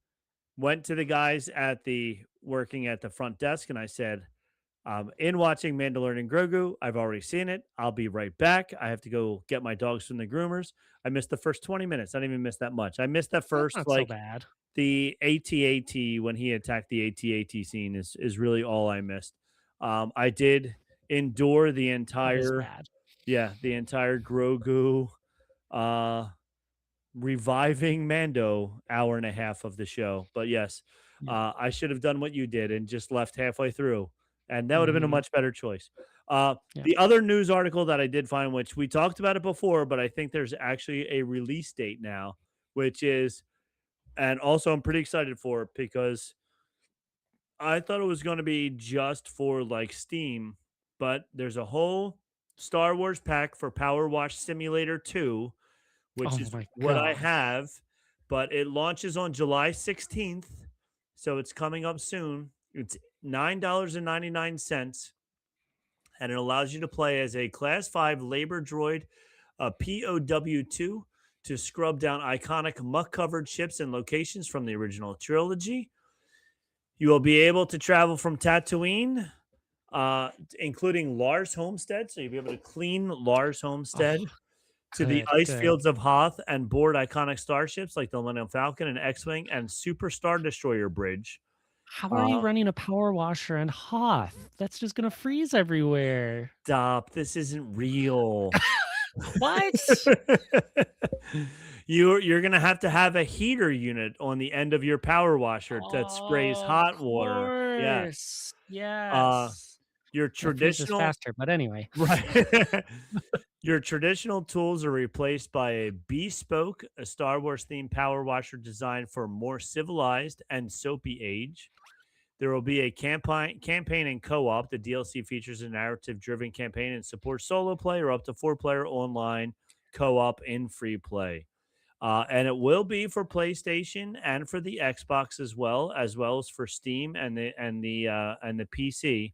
went to the guys at the working at the front desk and I said, in watching Mandalorian and Grogu, I've already seen it. I'll be right back. I have to go get my dogs from the groomers. I missed the first 20 minutes. I didn't even miss that much. I missed that That's first, not so like bad. the AT-AT when he attacked the AT-AT scene is really all I missed. I did endure the That is entire, bad. the entire Grogu reviving Mando hour and a half of the show. But yes, Yeah. I should have done what you did and just left halfway through, and that would have been a Mhm. much better choice. Yeah. The other news article that I did find, which we talked about it before, but I think there's actually a release date now, which is, and also I'm pretty excited for it because I thought it was going to be just for like Steam, but there's a whole Star Wars pack for Power Wash Simulator 2, which Oh is my what I god. have, but it launches on July 16th. So it's coming up soon. It's $9.99, and it allows you to play as a Class 5 labor droid, a POW2, to scrub down iconic muck covered ships and locations from the original trilogy. You will be able to travel from Tatooine, including Lars Homestead. So you'll be able to clean Lars Homestead Oh, to the good, ice good. fields of Hoth and board iconic starships like the Millennium Falcon and X-Wing and Super Star Destroyer Bridge. How are you Uh, running a power washer and Hoth? That's just gonna freeze everywhere. Stop. This isn't real. What? You're gonna have to have a heater unit on the end of your power washer that sprays Oh, of hot water. Yes. course. Uh, Yes. your It freezes traditional faster, but anyway. right. Your traditional tools are replaced by a bespoke, a Star Wars themed power washer designed for a more civilized and soapy age. There will be a campaign and co-op. The DLC features a narrative-driven campaign and supports solo play or up to 4-player online co-op in free play. And it will be for PlayStation and for the Xbox as well as for Steam and the PC.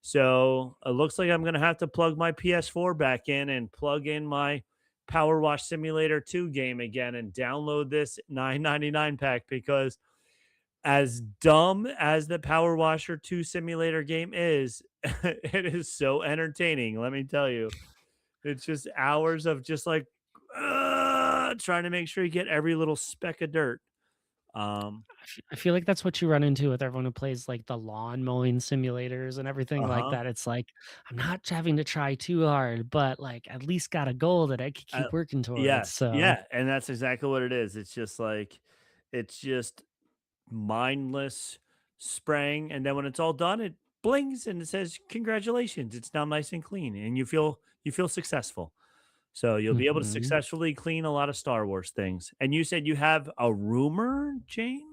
So it looks like I'm going to have to plug my PS4 back in and plug in my Power Wash Simulator 2 game again and download this $9.99 pack because as dumb as the Power Washer 2 simulator game is, it is so entertaining. Let me tell you, it's just hours of just like trying to make sure you get every little speck of dirt. I feel like that's what you run into with everyone who plays like the lawn mowing simulators and everything like Uh-huh. that. It's like I'm not having to try too hard, but like at least got a goal that I could keep working towards. Yes, So yeah, and that's exactly what it is. It's just mindless spraying, and then when it's all done, it blings and it says congratulations. It's now nice and clean, and you feel successful. So you'll be able to mhm. successfully clean a lot of Star Wars things. And you said you have a rumor, James?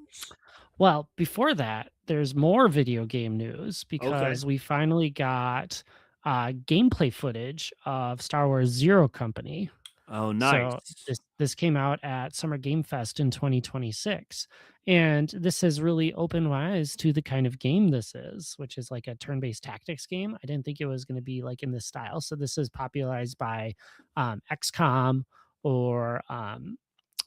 Well, before that, there's more video game news Okay. because we finally got gameplay footage of Star Wars Zero Company. Oh, So nice. this came out at Summer Game Fest in 2026, and this has really opened my eyes to the kind of game this is, which is like a turn-based tactics game. I didn't think it was going to be like in this style. So this is popularized by XCOM or on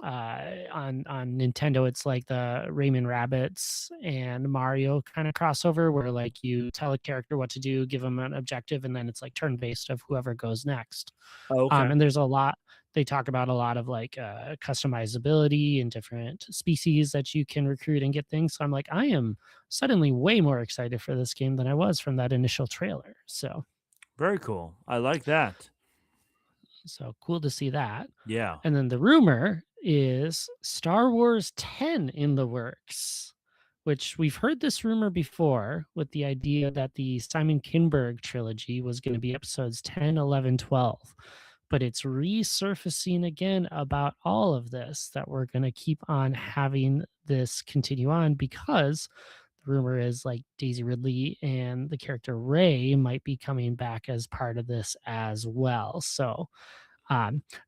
Nintendo, it's like the Rayman Rabbits and Mario kind of crossover, where like you tell a character what to do, give them an objective, and then it's like turn based of whoever goes next. Okay. And there's a lot. They talk about a lot of like customizability and different species that you can recruit and get things. So I'm like, I am suddenly way more excited for this game than I was from that initial trailer. Very cool. I like that. So cool to see that. Yeah. And then the rumor is Star Wars 10 in the works, which we've heard this rumor before with the idea that the Simon Kinberg trilogy was going to be episodes 10, 11, 12. But it's resurfacing again about all of this, that we're going to keep on having this continue on because the rumor is like Daisy Ridley and the character Rey might be coming back as part of this as well. So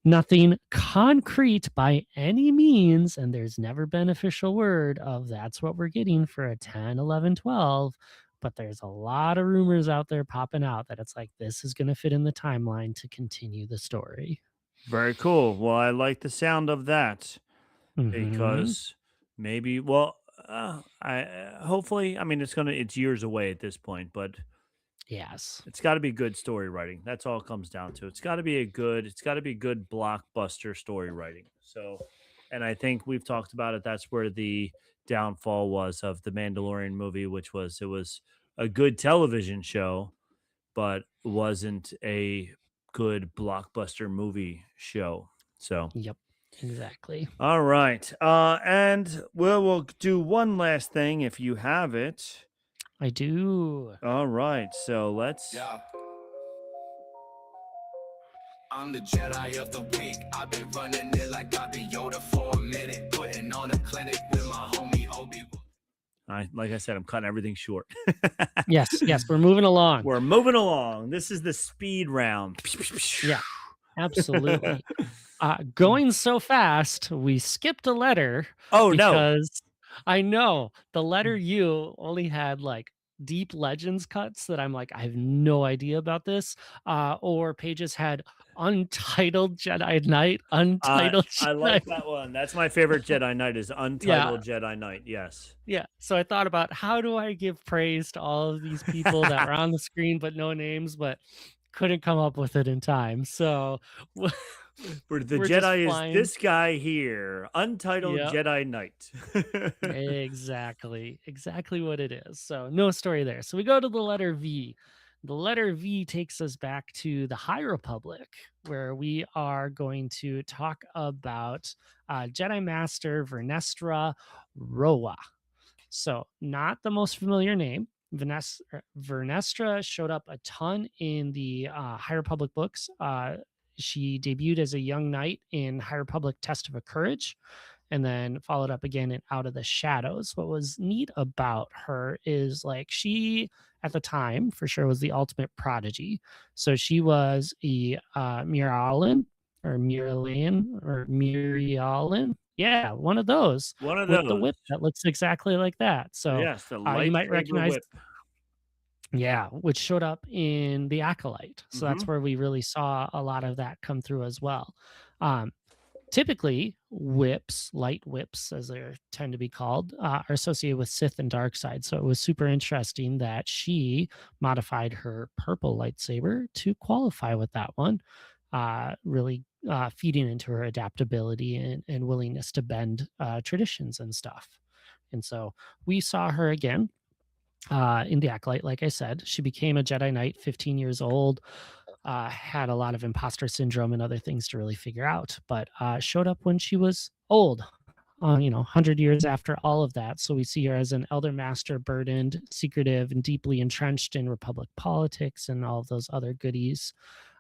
nothing concrete by any means, and there's never been official word of that's what we're getting for a 10, 11, 12. But there's a lot of rumors out there popping out that it's like this is going to fit in the timeline to continue the story. Very cool. Well, I like the sound of that Hmm. because maybe, well, I hopefully, I mean, it's years away at this point, but Yes. it's got to be good story writing. That's all it comes down to. It's got to be good blockbuster story writing. So, and I think we've talked about it. That's where the downfall was of the Mandalorian movie, it was a good television show, but wasn't a good blockbuster movie show. So, Yep. Exactly. all right. And we'll do one last thing if you have it. I do. All right. So let's. Yeah. I'm the Jedi of the week. I've been running it like I've been Yoda for a minute. Putting on a clinic with my homie Obi. Like I said, I'm cutting everything short. Yes. Yes. We're moving along. We're moving along. This is the speed round. Yeah. Absolutely. Going so fast, we skipped a letter. Oh, no. Because I know the letter U only had like deep legends cuts that I'm like, I have no idea about this. Or pages had Untitled Jedi Knight. I Untitled I Jedi. like that one. That's my favorite Jedi Knight is Yeah. Untitled Jedi Knight. Yes. Yeah. So I thought about how do I give praise to all of these people that were on the screen but no names, but couldn't come up with it in time. So Where the we're just Jedi is flying. this guy here, Untitled Yep. Jedi Knight. Exactly what it is. So no story there. So we go to the letter V. The letter V takes us back to the High Republic, where we are going to talk about Jedi Master Vernestra Roa. So not the most familiar name. Vernestra showed up a ton in the High Republic books. She debuted as a young knight in High Republic Test of a Courage, and then followed up again in Out of the Shadows. What was neat about her is like she at the time for sure was the ultimate prodigy. So she was a Murialan or Murialan. Yeah, one of those One of with the those. whip that looks exactly like that. So Yes, the you might lightsaber recognize, whip. yeah, which showed up in the Acolyte. So that's where we really saw a lot of that come through as well. Typically, whips, light whips, as they tend to be called, are associated with Sith and dark side. So it was super interesting that she modified her purple lightsaber to qualify with that one, really feeding into her adaptability and willingness to bend traditions and stuff. And so we saw her again in the Acolyte. Like I said, she became a Jedi Knight, 15 years old. Had a lot of imposter syndrome and other things to really figure out, but showed up when she was old, 100 years after all of that. So we see her as an elder master, burdened, secretive, and deeply entrenched in Republic politics and all of those other goodies.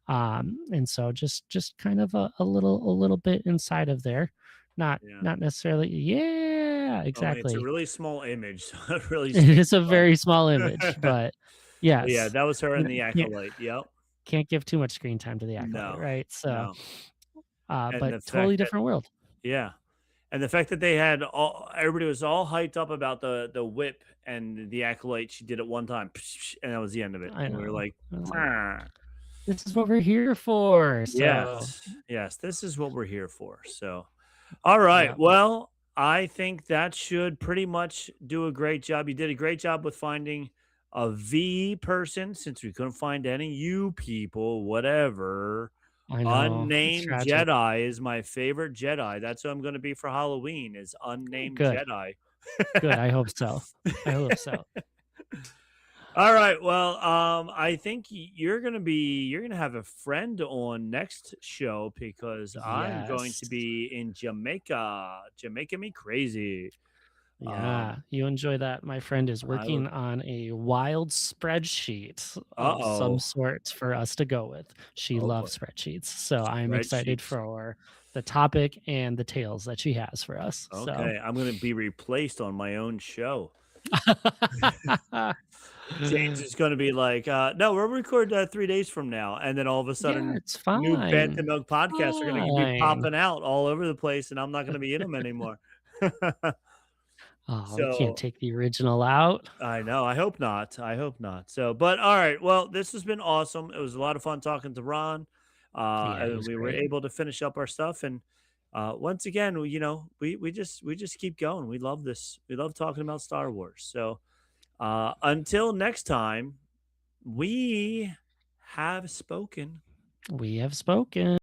And so just kind of a little bit inside of there, not necessarily. Yeah, It's a exactly. really small image. So it really It is a sticks out. very small image, but Yeah, yes, that was her in the can't Acolyte. Yep. give too much screen time to the Acolyte, No, right? So, no. And but the totally fact that different world. yeah. And the fact that they had everybody was all hyped up about the whip and the Acolyte she did it one time, and that was the end of it. I And we were know. like, I was like, "Ah." this is what we're here for. So, Yes, this is what we're here for. So, all right. yeah, Well, I think that should pretty much do a great job. You did a great job with finding a V person since we couldn't find any U people, whatever. I know. It's Unnamed tragic. Jedi is my favorite Jedi. That's what I'm going to be for Halloween is unnamed Good. Jedi. Good. I hope so. I hope so. All right. Well, I think you're gonna have a friend on next show because I'm going to Yes. be in Jamaica. Jamaica me crazy. Yeah, you enjoy that. My friend is I would. working on a wild spreadsheet of some Uh-oh. sort for us to go with. She Oh boy. loves spreadsheets. So I'm excited Spreadsheets. for the topic and the tales that she has for us. So Okay, I'm gonna be replaced on my own show. James is gonna be like, no, we'll record 3 days from now, and then all of a yeah, sudden, it's new fine. Bantam Milk podcasts are gonna be Fine. popping out all over the place, and I'm not gonna be in them anymore. Oh, we can't So take the original out. I know. I hope not. I hope not. So, but all right. Well, this has been awesome. It was a lot of fun talking to Ron. Yeah, he And was we were great. able to finish up our stuff. And once again, we just keep going. We love this. We love talking about Star Wars. So until next time, we have spoken. We have spoken.